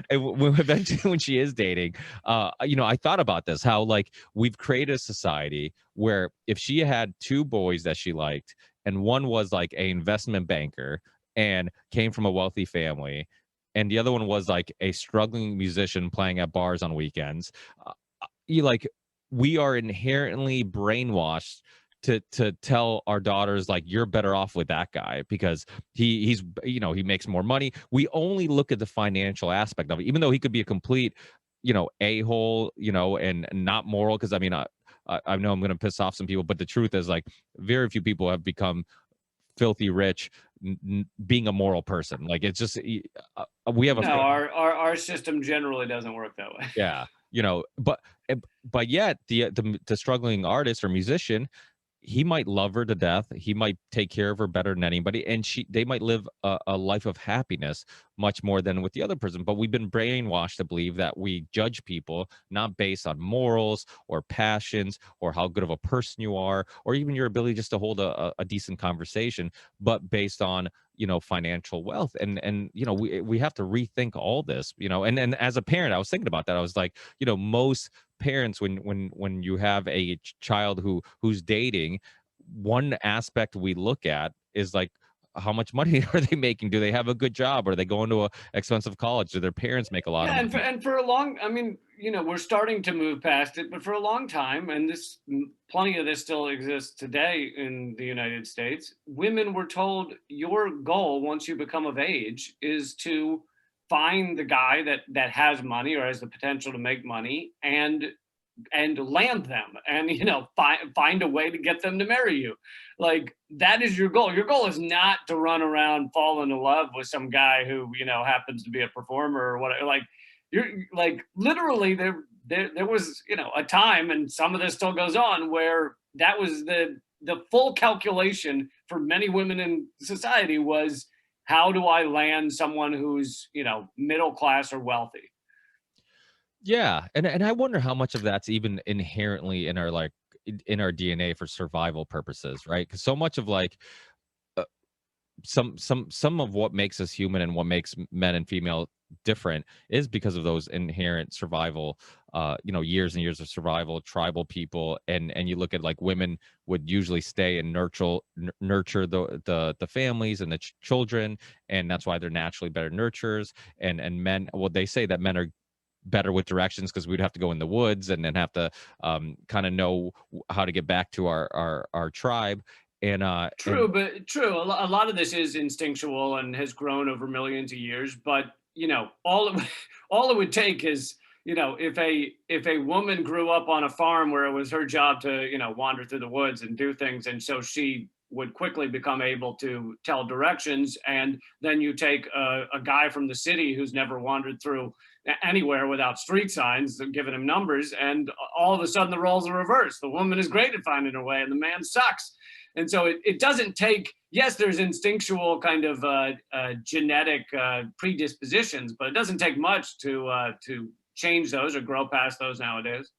Eventually, when she is dating, I thought about this, how like we've created a society where if she had 2 boys that she liked, and one was like an investment banker and came from a wealthy family, and the other one was like a struggling musician playing at bars on weekends, we are inherently brainwashed to tell our daughters like, you're better off with that guy because he makes more money. We only look at the financial aspect of it, even though he could be a complete a-hole, and not moral. Because I mean, I know I'm going to piss off some people, but the truth is, like, very few people have become filthy rich being a moral person. Like, it's just we have a No, our system generally doesn't work that way. yeah, you know, but yet the struggling artist or musician, he might love her to death. He might take care of her better than anybody, and they might live a life of happiness much more than with the other person. But we've been brainwashed to believe that we judge people not based on morals or passions or how good of a person you are, or even your ability just to hold a decent conversation, but based on, you know, financial wealth. And you know, we have to rethink all this, you know. And as a parent, I was thinking about that. I was like, you know, most parents, when you have a child who's dating, one aspect we look at is like, how much money are they making? Do they have a good job? Are they going to a expensive college? Do their parents make a lot of Yeah, money? and for a long, I mean, you know, we're starting to move past it, but for a long time, and plenty of this still exists today in the United States, women were told your goal once you become of age is to find the guy that has money or has the potential to make money, and land them, and you know, find a way to get them to marry you. Like, that is your goal. Your goal is not to run around fall in love with some guy who, you know, happens to be a performer or whatever. Like, you're like, literally, there was, you know, a time, and some of this still goes on, where that was the full calculation for many women in society was, how do I land someone who's, you know, middle class or wealthy? Yeah, and I wonder how much of that's even inherently in our, like, in our DNA for survival purposes, right? Because so much of, like, uh, some of what makes us human and what makes men and female different is because of those inherent survival, you know, years and years of survival, tribal people. And you look at, like, women would usually stay and nurture the families and the children, and that's why they're naturally better nurturers. And men, well, they say that men are better with directions because we'd have to go in the woods and then have to kind of know how to get back to our tribe. And True, but true. A lot of this is instinctual and has grown over millions of years. But you know, all it would take is, you know, if a woman grew up on a farm where it was her job to, you know, wander through the woods and do things, and so she would quickly become able to tell directions. And then you take a guy from the city who's never wandered through anywhere without street signs, giving him numbers, and all of a sudden the roles are reversed. The woman is great at finding her way, and the man sucks. And so it doesn't take, yes, there's instinctual kind of genetic predispositions, but it doesn't take much to change those or grow past those nowadays.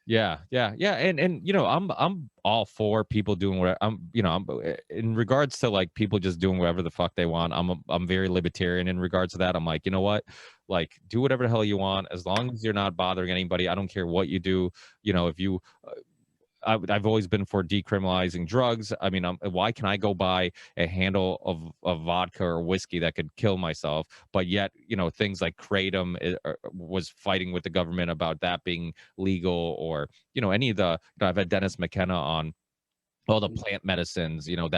yeah, and you know, I'm all for people doing what I'm, you know, in regards to, like, people just doing whatever the fuck they want. I'm very libertarian in regards to that. I'm like, you know what, like, do whatever the hell you want as long as you're not bothering anybody. I don't care what you do. You know, if you I've always been for decriminalizing drugs. I mean, why can I go buy a handle of vodka or whiskey that could kill myself? But yet, you know, things like kratom was fighting with the government about that being legal, or, you know, any of the, you know, I've had Dennis McKenna on all the plant medicines, you know,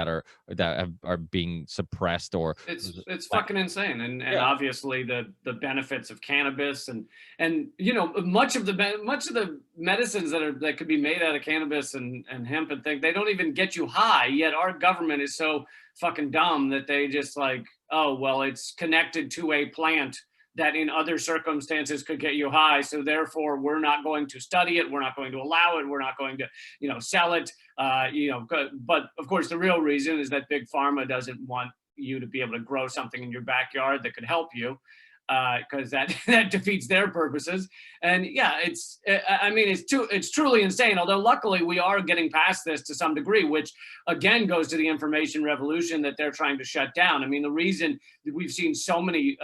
are being suppressed or It's fucking insane. And yeah. obviously the benefits of cannabis, and you know, much of the medicines that could be made out of cannabis and hemp and things, they don't even get you high, yet our government is so fucking dumb that they just like, oh well, it's connected to a plant that in other circumstances could get you high, so therefore we're not going to study it, we're not going to allow it, we're not going to, you know, sell it. You know, but of course the real reason is that big pharma doesn't want you to be able to grow something in your backyard that could help you, because that defeats their purposes. And yeah, I mean, it's truly insane. Although luckily we are getting past this to some degree, which again goes to the information revolution that they're trying to shut down. I mean, the reason that we've seen so many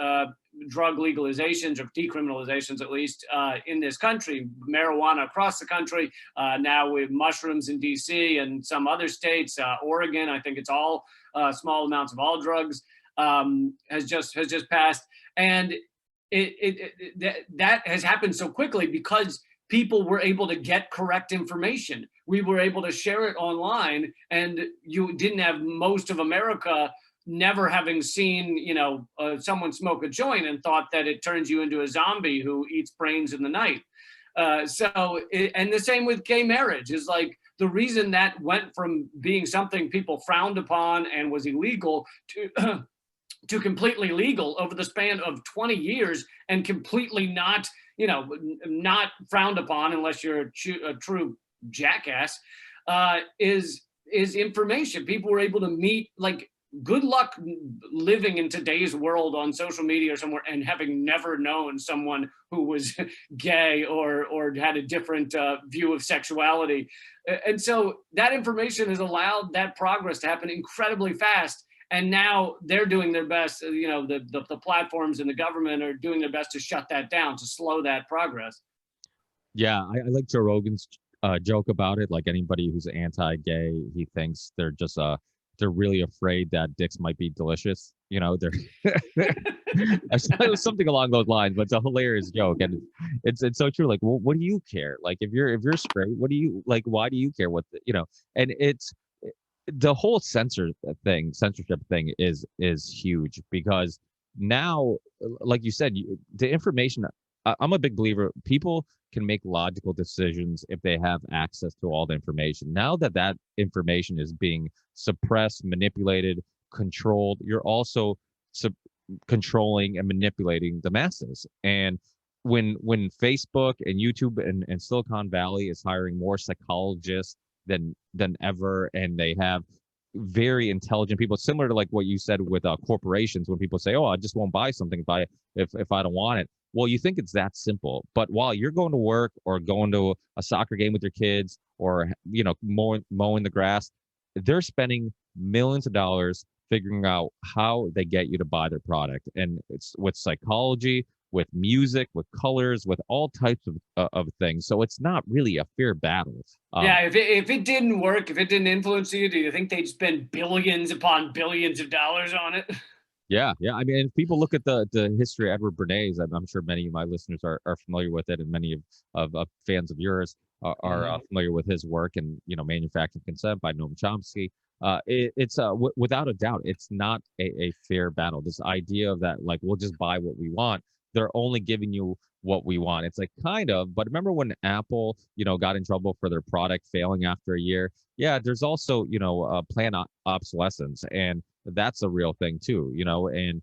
drug legalizations or decriminalizations, at least in this country, marijuana across the country, now with mushrooms in DC and some other states, Oregon, I think it's all small amounts of all drugs, has just passed. And that has happened so quickly because people were able to get correct information. We were able to share it online, and you didn't have most of America never having seen, you know, someone smoke a joint and thought that it turns you into a zombie who eats brains in the night. And the same with gay marriage is like the reason that went from being something people frowned upon and was illegal to to completely legal over the span of 20 years and completely not, not frowned upon unless you're a true jackass, is information. People were able to meet, like, good luck living in today's world on social media or somewhere and having never known someone who was gay or had a different view of sexuality. And so that information has allowed that progress to happen incredibly fast. And now they're doing their best, the platforms and the government are doing their best to shut that down, to slow that progress. Yeah, I like Joe Rogan's joke about it. Like anybody who's anti-gay, he thinks they're just they're really afraid that dicks might be delicious. They're it was something along those lines, but it's a hilarious joke, and it's so true. Like, well, what do you care? Like, if you're straight, what do you like? Why do you care what And it's the whole censorship thing is huge because now, like you said, the information. I'm a big believer. People can make logical decisions if they have access to all the information. Now that information is being suppressed, manipulated, controlled, you're also controlling and manipulating the masses. And when Facebook and YouTube and Silicon Valley is hiring more psychologists than ever, and they have very intelligent people, similar to like what you said with corporations, when people say, "Oh, I just won't buy something if I don't want it." Well, you think it's that simple, but while you're going to work or going to a soccer game with your kids or mowing the grass, they're spending millions of dollars figuring out how they get you to buy their product. And it's with psychology, with music, with colors, with all types of things. So it's not really a fair battle. Yeah, if it didn't work, if it didn't influence you, do you think they'd spend billions upon billions of dollars on it? Yeah. I mean, if people look at the history of Edward Bernays, I'm sure many of my listeners are familiar with it, and many of fans of yours are familiar with his work and Manufactured Consent by Noam Chomsky. It's without a doubt, it's not a fair battle. This idea of that, like, we'll just buy what we want. They're only giving you what we want. It's like kind of, but remember when Apple, got in trouble for their product failing after a year? Yeah, there's also, planned obsolescence, and that's a real thing too, and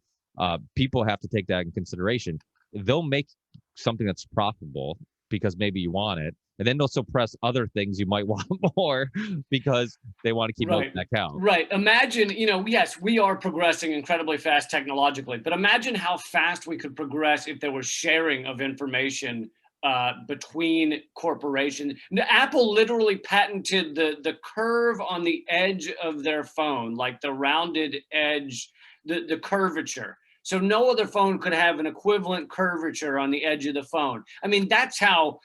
people have to take that in consideration. They'll make something that's profitable because maybe you want it, and then they'll suppress other things you might want more because they want to keep milking that cow. Right. Imagine, yes, we are progressing incredibly fast technologically, but imagine how fast we could progress if there was sharing of information between corporations. Apple literally patented the curve on the edge of their phone, like the rounded edge, the curvature. So no other phone could have an equivalent curvature on the edge of the phone. I mean, that's how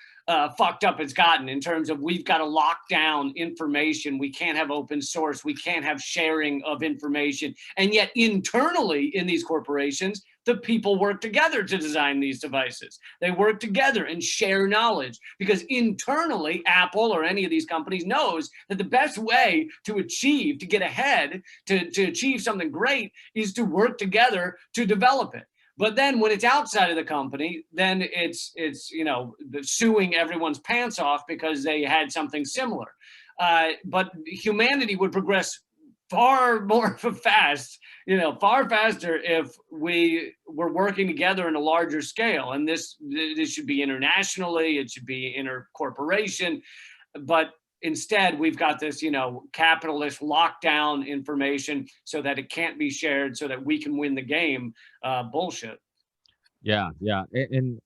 fucked up it's gotten in terms of we've got to lock down information. We can't have open source. We can't have sharing of information. And yet internally in these corporations, the people work together to design these devices. They work together and share knowledge because internally, Apple or any of these companies knows that the best way to get ahead, to achieve something great is to work together to develop it. But then when it's outside of the company, then it's suing everyone's pants off because they had something similar. But humanity would progress far faster if we were working together in a larger scale. And this should be internationally, it should be intercorporation. But instead, we've got this, capitalist lockdown information so that it can't be shared so that we can win the game. Bullshit. Yeah. And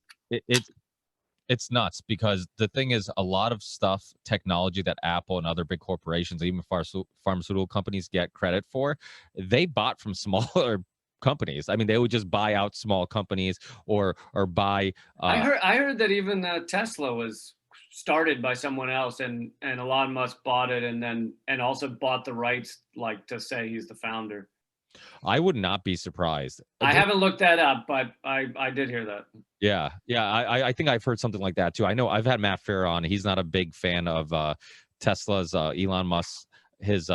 it's nuts because the thing is, a lot of stuff, technology that Apple and other big corporations, even pharmaceutical companies get credit for, they bought from smaller companies. I mean, they would just buy out small companies or buy. I heard that even Tesla was started by someone else, and Elon Musk bought it, and also bought the rights, like, to say he's the founder. I would not be surprised. I haven't looked that up, but I did hear that. Yeah. I think I've heard something like that too. I know I've had Matt Fair on. He's not a big fan of Tesla's, Elon Musk, his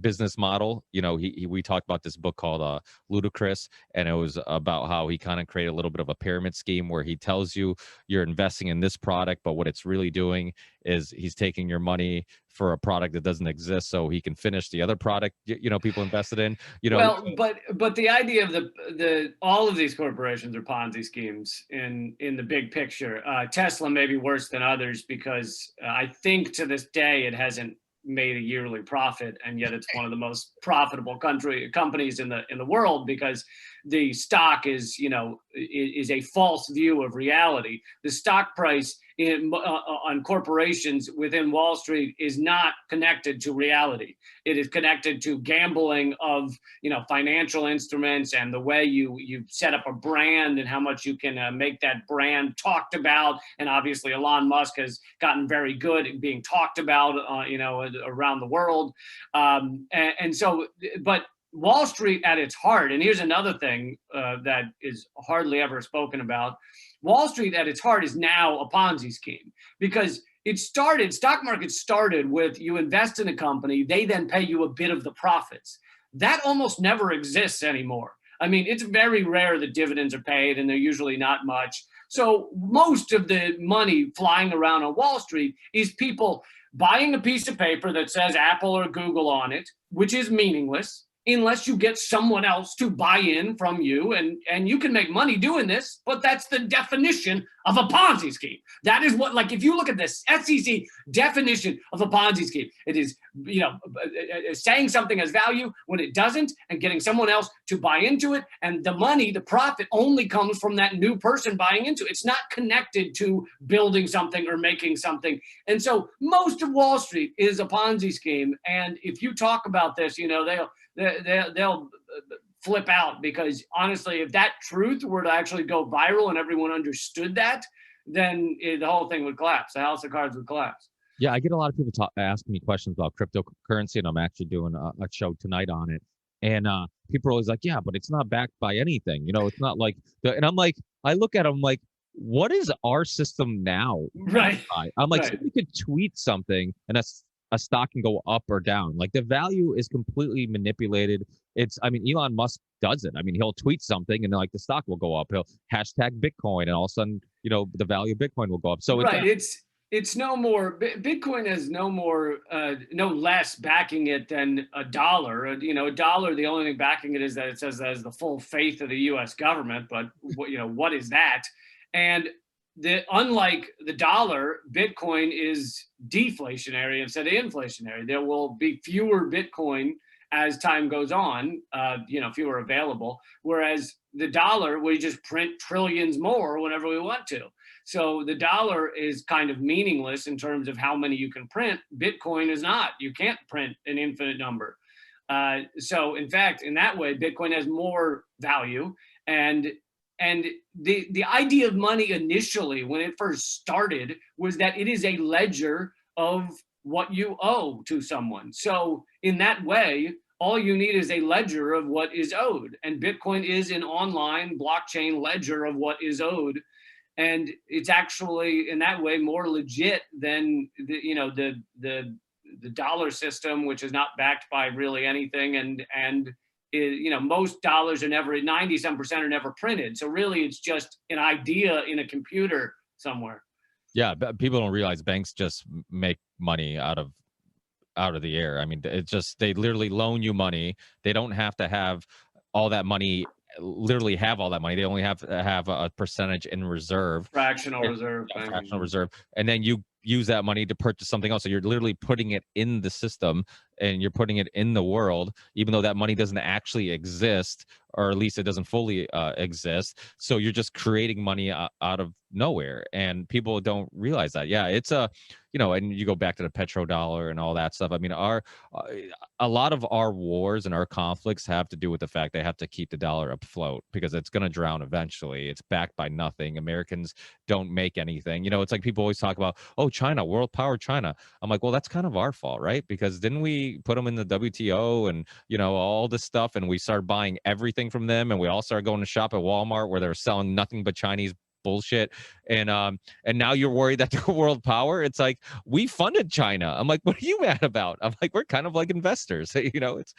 business model. You know, we talked about this book called Ludicrous, and it was about how he kind of created a little bit of a pyramid scheme where he tells you you're investing in this product, but what it's really doing is he's taking your money for a product that doesn't exist so he can finish the other product, you know, people invested in, you know. Well, but the idea of the all of these corporations are Ponzi schemes in the big picture. Tesla may be worse than others because I think to this day it hasn't made a yearly profit, and yet it's one of the most profitable companies in the world because the stock is, you know, is a false view of reality. The stock price on corporations within Wall Street is not connected to reality. It is connected to gambling of, you know, financial instruments and the way you set up a brand and how much you can make that brand talked about. And obviously Elon Musk has gotten very good at being talked about, you know, around the world. And so, but Wall Street at its heart, and here's another thing that is hardly ever spoken about. Wall Street at its heart is now a Ponzi scheme because stock market started with you invest in a company, they then pay you a bit of the profits. That almost never exists anymore. I mean, it's very rare that dividends are paid, and they're usually not much. So most of the money flying around on Wall Street is people buying a piece of paper that says Apple or Google on it, which is meaningless unless you get someone else to buy in from you, and you can make money doing this, but that's the definition of a Ponzi scheme. That is what, like, if you look at this SEC definition of a Ponzi scheme, it is, you know, saying something has value when it doesn't and getting someone else to buy into it, and the money, the profit only comes from that new person buying into it. It's not connected to building something or making something. And so most of Wall Street is a Ponzi scheme, and if you talk about this, you know, they'll flip out because honestly, if that truth were to actually go viral and everyone understood that, then the whole thing would collapse. The house of cards would collapse. Yeah, I get a lot of people asking me questions about cryptocurrency, and I'm actually doing a show tonight on it. And people are always like, "Yeah, but it's not backed by anything. You know, it's not like." And I'm like, I look at them like, "What is our system now?" Right. I'm like, Right. somebody could tweet something, and a stock can go up or down. Like the value is completely manipulated. I mean, Elon Musk does it. I mean, he'll tweet something, and like the stock will go up. He'll hashtag Bitcoin, and all of a sudden, you know, the value of Bitcoin will go up. So Right. It's no more. Bitcoin has no more, no less backing it than a dollar. You know, a dollar. The only thing backing it is that it says that is the full faith of the U.S. government. But you know, what is that? And unlike the dollar, Bitcoin is deflationary instead of inflationary. There will be fewer Bitcoin as time goes on, you know, fewer available. Whereas the dollar, we just print trillions more whenever we want to. So the dollar is kind of meaningless in terms of how many you can print. Bitcoin is not. You can't print an infinite number. So in fact, in that way, Bitcoin has more value. And the idea of money initially, when it first started, was that it is a ledger of what you owe to someone. So in that way, all you need is a ledger of what is owed. And Bitcoin is an online blockchain ledger of what is owed. And it's actually in that way more legit than the dollar system, which is not backed by really anything. And you know, most dollars are never, 90% are never printed. So really it's just an idea in a computer somewhere. yeah, but people don't realize banks just make money out of the air. I mean, it's just they literally loan you money. They don't have to have all that money. Literally have all that money. They only have to have a percentage in reserve, Fractional reserve. fractional reserve, and then you use that money to purchase something else. So you're literally putting it in the system and you're putting it in the world, even though that money doesn't actually exist, or at least it doesn't fully exist. So you're just creating money out of nowhere, and people don't realize that. Yeah, it's you know, and you go back to the petrodollar and all that stuff. I mean, a lot of our wars and our conflicts have to do with the fact they have to keep the dollar afloat because it's going to drown eventually. It's backed by nothing. Americans don't make anything. You know, it's like people always talk about, oh, China, world power China. I'm like, well, that's kind of our fault, right? Because didn't we put them in the WTO and, you know, all this stuff, and we started buying everything from them, and we all started going to shop at Walmart where they were selling nothing but Chinese bullshit. And now you're worried that they're world power. It's like, we funded China. I'm like, what are you mad about? I'm like, we're kind of like investors. It's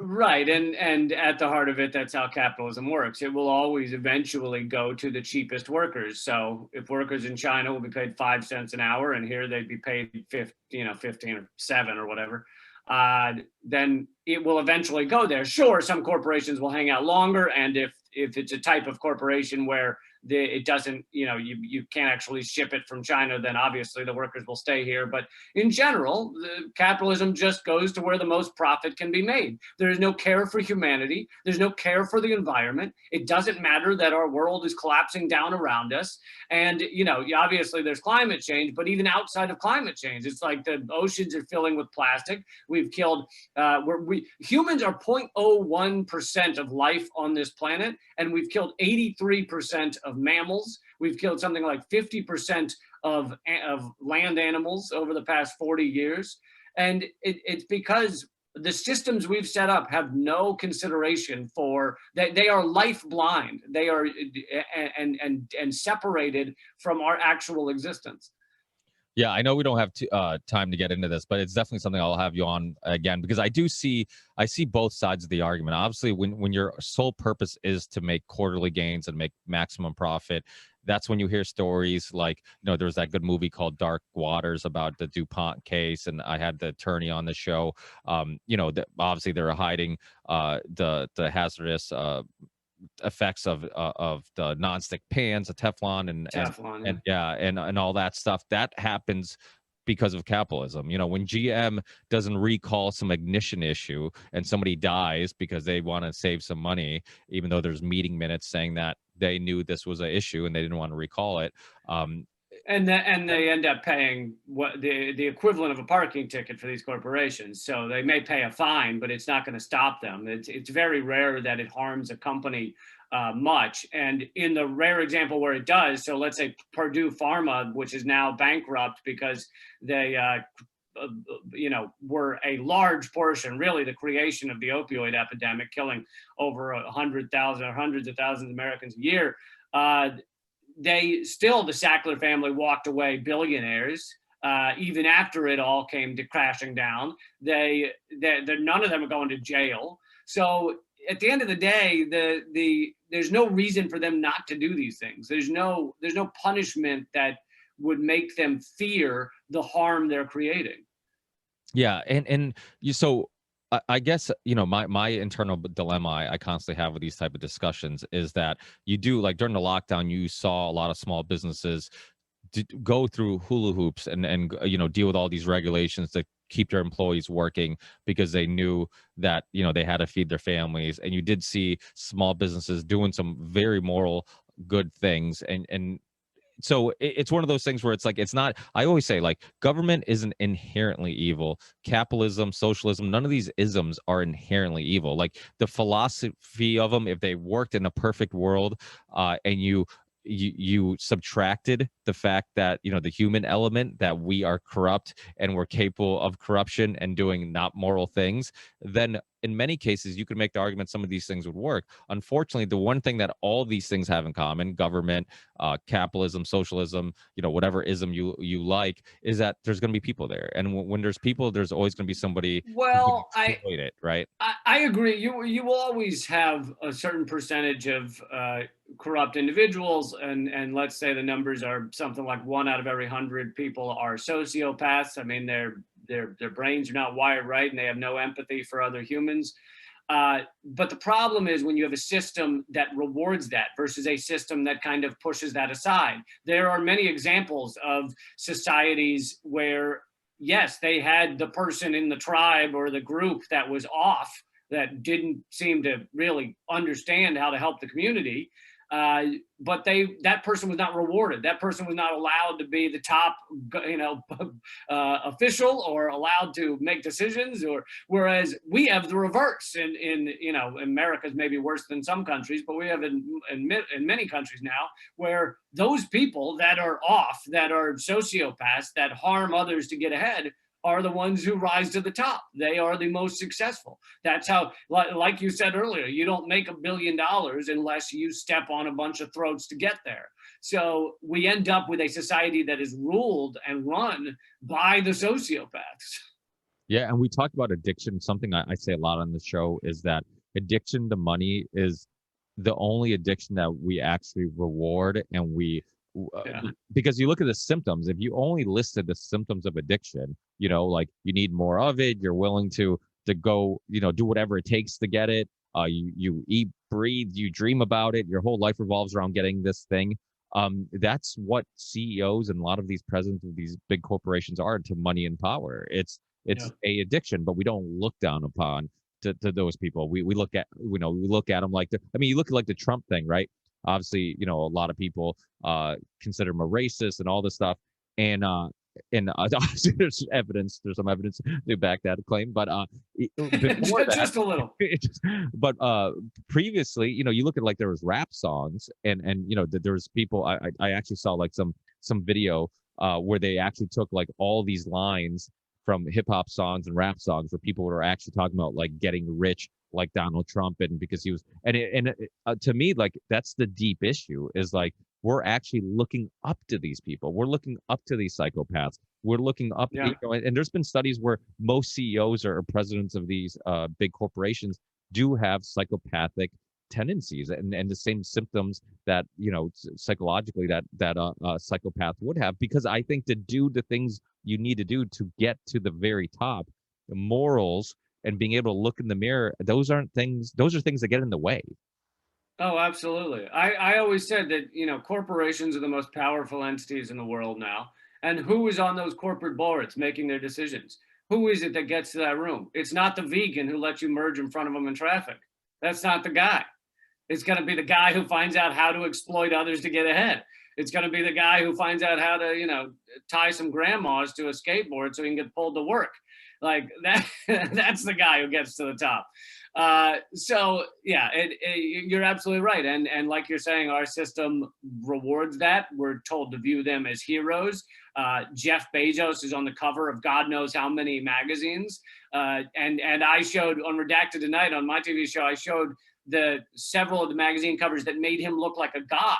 Right, and at the heart of it, that's how capitalism works. It will always eventually go to the cheapest workers. So if workers in China will be paid 5 cents an hour, and here they'd be paid 15 or 7 or whatever, then it will eventually go there. Sure, some corporations will hang out longer, and if it's a type of corporation where it doesn't, you can't actually ship it from China, then obviously the workers will stay here. But in general, capitalism just goes to where the most profit can be made. There is no care for humanity. There's no care for the environment. It doesn't matter that our world is collapsing down around us. And, obviously there's climate change, but even outside of climate change, it's like the oceans are filling with plastic. We've killed, humans are 0.01% of life on this planet, and we've killed 83% of mammals. We've killed something like 50% of land animals over the past 40 years. And it's because the systems we've set up have no consideration for that. They are life blind. They are and separated from our actual existence. Yeah, I know we don't have time to get into this, but it's definitely something I'll have you on again, because I see both sides of the argument. Obviously, when your sole purpose is to make quarterly gains and make maximum profit, that's when you hear stories like, there was that good movie called Dark Waters about the DuPont case, and I had the attorney on the show. Obviously they're hiding the hazardous effects of the nonstick pans, the Teflon, Teflon, and all that stuff. That happens because of capitalism. When GM doesn't recall some ignition issue and somebody dies because they want to save some money, even though there's meeting minutes saying that they knew this was an issue and they didn't want to recall it. And they end up paying what the equivalent of a parking ticket for these corporations. So they may pay a fine, but it's not going to stop them. It's very rare that it harms a company much. And in the rare example where it does, so let's say Purdue Pharma, which is now bankrupt because they were a large portion, really the creation of the opioid epidemic, killing over 100,000 or hundreds of thousands of Americans a year. The Sackler family walked away billionaires, even after it all came to crashing down. None of them are going to jail. So at the end of the day, there's no reason for them not to do these things. There's no punishment that would make them fear the harm they're creating. Yeah, so I guess my internal dilemma I constantly have with these type of discussions is that you do, like, during the lockdown, you saw a lot of small businesses go through hula hoops and deal with all these regulations to keep their employees working, because they knew that they had to feed their families. And you did see small businesses doing some very moral good things, and so it's one of those things where it's like, it's not, I always say, like, government isn't inherently evil. Capitalism, socialism, none of these isms are inherently evil. Like, the philosophy of them, if they worked in a perfect world, and you subtracted the fact that the human element, that we are corrupt and we're capable of corruption and doing not moral things, then in many cases you could make the argument some of these things would work. Unfortunately, the one thing that all these things have in common, government, capitalism, socialism, whatever ism you like, is that there's going to be people there, and when there's people, there's always going to be somebody Well, who can exploit it, right? I agree. You will always have a certain percentage of corrupt individuals, and let's say the numbers are something like 1 out of every 100 people are sociopaths. I mean, their brains are not wired right, and they have no empathy for other humans. But the problem is when you have a system that rewards that versus a system that kind of pushes that aside. There are many examples of societies where, yes, they had the person in the tribe or the group that was off, that didn't seem to really understand how to help the community. But that person was not rewarded. That person was not allowed to be the top, official, or allowed to make decisions. Or whereas we have the reverse. In America's maybe worse than some countries, but we have in many countries now, where those people that are off, that are sociopaths, that harm others to get ahead, are the ones who rise to the top. They are the most successful. That's how, like you said earlier, you don't make $1 billion unless you step on a bunch of throats to get there. So we end up with a society that is ruled and run by the sociopaths. Yeah, and we talked about addiction. Something I say a lot on the show is that addiction to money is the only addiction that we actually reward, and Yeah. because you look at the symptoms. If you only listed the symptoms of addiction, like you need more of it, you're willing to go, do whatever it takes to get it. You eat, breathe, you dream about it. Your whole life revolves around getting this thing. That's what CEOs and a lot of these presidents of these big corporations are to money and power. It's a addiction, but we don't look down upon to those people. We look at we look at them like you look at like the Trump thing, right? Obviously, a lot of people consider him a racist and all this stuff, and obviously there's some evidence to back that claim, but before that, just a little. But previously, you look at like there was rap songs, and there was people. I actually saw like some video where they actually took like all these lines from hip hop songs and rap songs where people were actually talking about like getting rich like Donald Trump, and because he was, to me, like that's the deep issue is like we're actually looking up to these people. We're looking up to these psychopaths. We're looking up, and there's been studies where most CEOs or presidents of these big corporations do have psychopathic tendencies and the same symptoms that psychologically that a psychopath would have, because I think to do the things you need to do to get to the very top, the morals and being able to look in the mirror, those are things that get in the way. Oh, absolutely. I always said that, corporations are the most powerful entities in the world now. And who is on those corporate boards making their decisions? Who is it that gets to that room? It's not the vegan who lets you merge in front of them in traffic. That's not the guy. It's going to be the guy who finds out how to exploit others to get ahead. It's going to be the guy who finds out how to, tie some grandmas to a skateboard so he can get pulled to work. Like that, that's the guy who gets to the top. So yeah, you're absolutely right. And like you're saying, our system rewards that. We're told to view them as heroes. Jeff Bezos is on the cover of God knows how many magazines. And I showed on Redacted Tonight on my TV show, I showed several of the magazine covers that made him look like a god.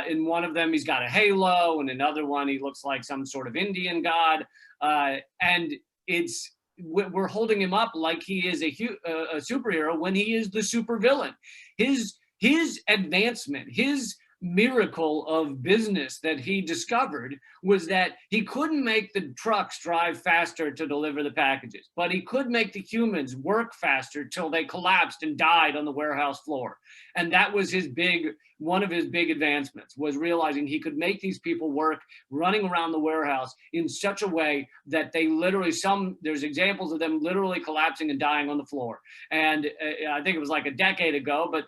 In one of them, he's got a halo, and another one, he looks like some sort of Indian god. And we're holding him up like he is a superhero when he is the supervillain. His advancement, his miracle of business that he discovered was that he couldn't make the trucks drive faster to deliver the packages, but he could make the humans work faster till they collapsed and died on the warehouse floor. And that was one of his big advancements, was realizing he could make these people work running around the warehouse in such a way that they literally, there's examples of them literally collapsing and dying on the floor. And I think it was like a decade ago, but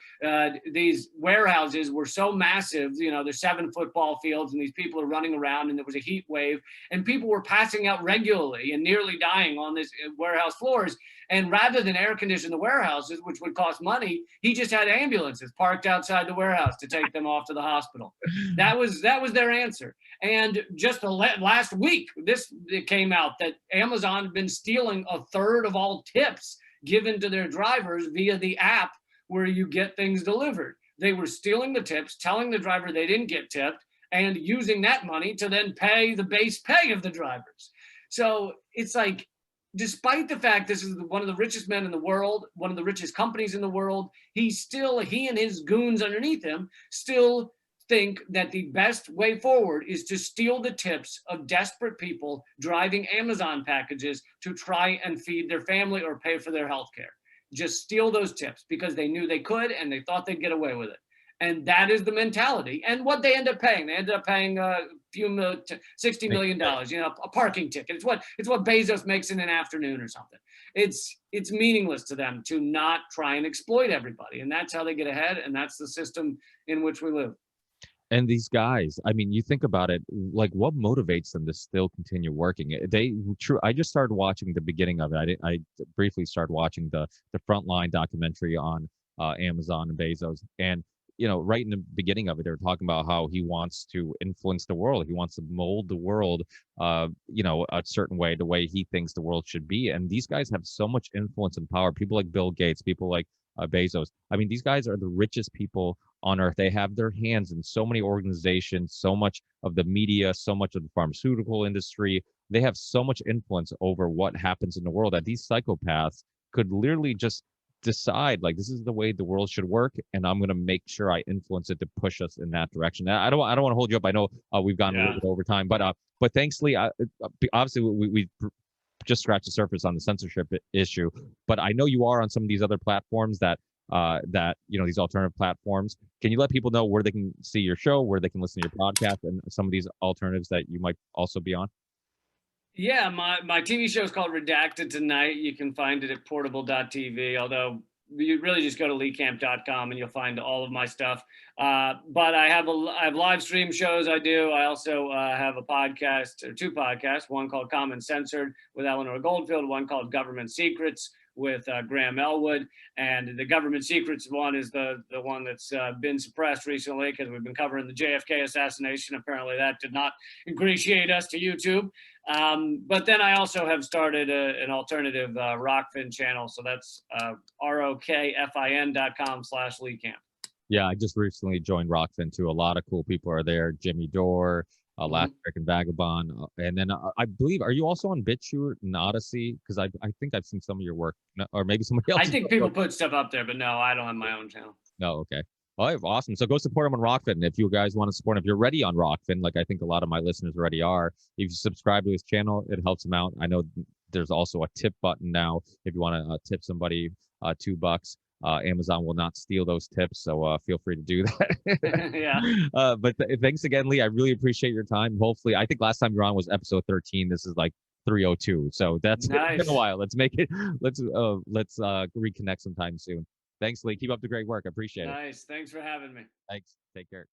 these warehouses were so massive, there's 7 football fields and these people are running around, and there was a heat wave and people were passing out regularly and nearly dying on this warehouse floors. And rather than air condition the warehouses, which would cost money, he just had ambulances parked outside the warehouse to take them off to the hospital. That was their answer. And just last week, it came out that Amazon had been stealing 1/3 of all tips given to their drivers via the app where you get things delivered. They were stealing the tips, telling the driver they didn't get tipped, and using that money to then pay the base pay of the drivers. So it's like, despite the fact this is one of the richest men in the world, one of the richest companies in the world, he and his goons underneath him still think that the best way forward is to steal the tips of desperate people driving Amazon packages to try and feed their family or pay for their health care. Just steal those tips because they knew they could and they thought they'd get away with it. And that is the mentality. And what they end up paying, $60 million, a parking ticket. It's what Bezos makes in an afternoon or something. It's meaningless to them to not try and exploit everybody. And that's how they get ahead. And that's the system in which we live. And these guys, I mean, you think about it, like what motivates them to still continue working? I just started watching the beginning of it. I briefly started watching the Frontline documentary on Amazon and Bezos. And right in the beginning of it, they're talking about how he wants to influence the world. He wants to mold the world, a certain way, the way he thinks the world should be. And these guys have so much influence and power. People like Bill Gates, people like Bezos. I mean, these guys are the richest people on earth. They have their hands in so many organizations, so much of the media, so much of the pharmaceutical industry. They have so much influence over what happens in the world that these psychopaths could literally just decide, like, this is the way the world should work, and I'm going to make sure I influence it to push us in that direction. I don't want to hold you up. I know we've gone a little Yeah. bit over time, but thanks, Lee. Obviously, we just scratched the surface on the censorship issue, but I know you are on some of these other platforms that these alternative platforms. Can you let people know where they can see your show, where they can listen to your podcast, and some of these alternatives that you might also be on? Yeah, my TV show is called Redacted Tonight. You can find it at portable.tv, although you really just go to leecamp.com and you'll find all of my stuff. But I have live stream shows I do. I also have a podcast, or two podcasts, one called Censored with Eleanor Goldfield, one called Government Secrets with Graham Elwood. And the Government Secrets one is the one that's been suppressed recently because we've been covering the JFK assassination. Apparently that did not ingratiate us to YouTube. But then I also have started an alternative Rockfin channel. So that's rokfin.com/LeeCamp. Yeah, I just recently joined Rockfin too. A lot of cool people are there. Jimmy Dore, Last Mhm. American Vagabond, and then I believe, are you also on BitChute and Odyssey? Because I think I've seen some of your work, or maybe somebody I else's think people work. put stuff up there, but no, I don't have my own channel. No, okay. All right, awesome. So go support him on Rockfin. If you guys want to support him, if you're ready on Rockfin, like I think a lot of my listeners already are, if you subscribe to his channel, it helps him out. I know there's also a tip button now if you want to tip somebody $2. Amazon will not steal those tips, so feel free to do that. Yeah. But thanks again, Lee. I really appreciate your time. Hopefully, I think last time you were on was episode 13. This is like 302, so that's been a Nice. while. Let's make it. Let's reconnect sometime soon. Thanks, Lee. Keep up the great work. I appreciate it. Nice. Thanks for having me. Thanks. Take care.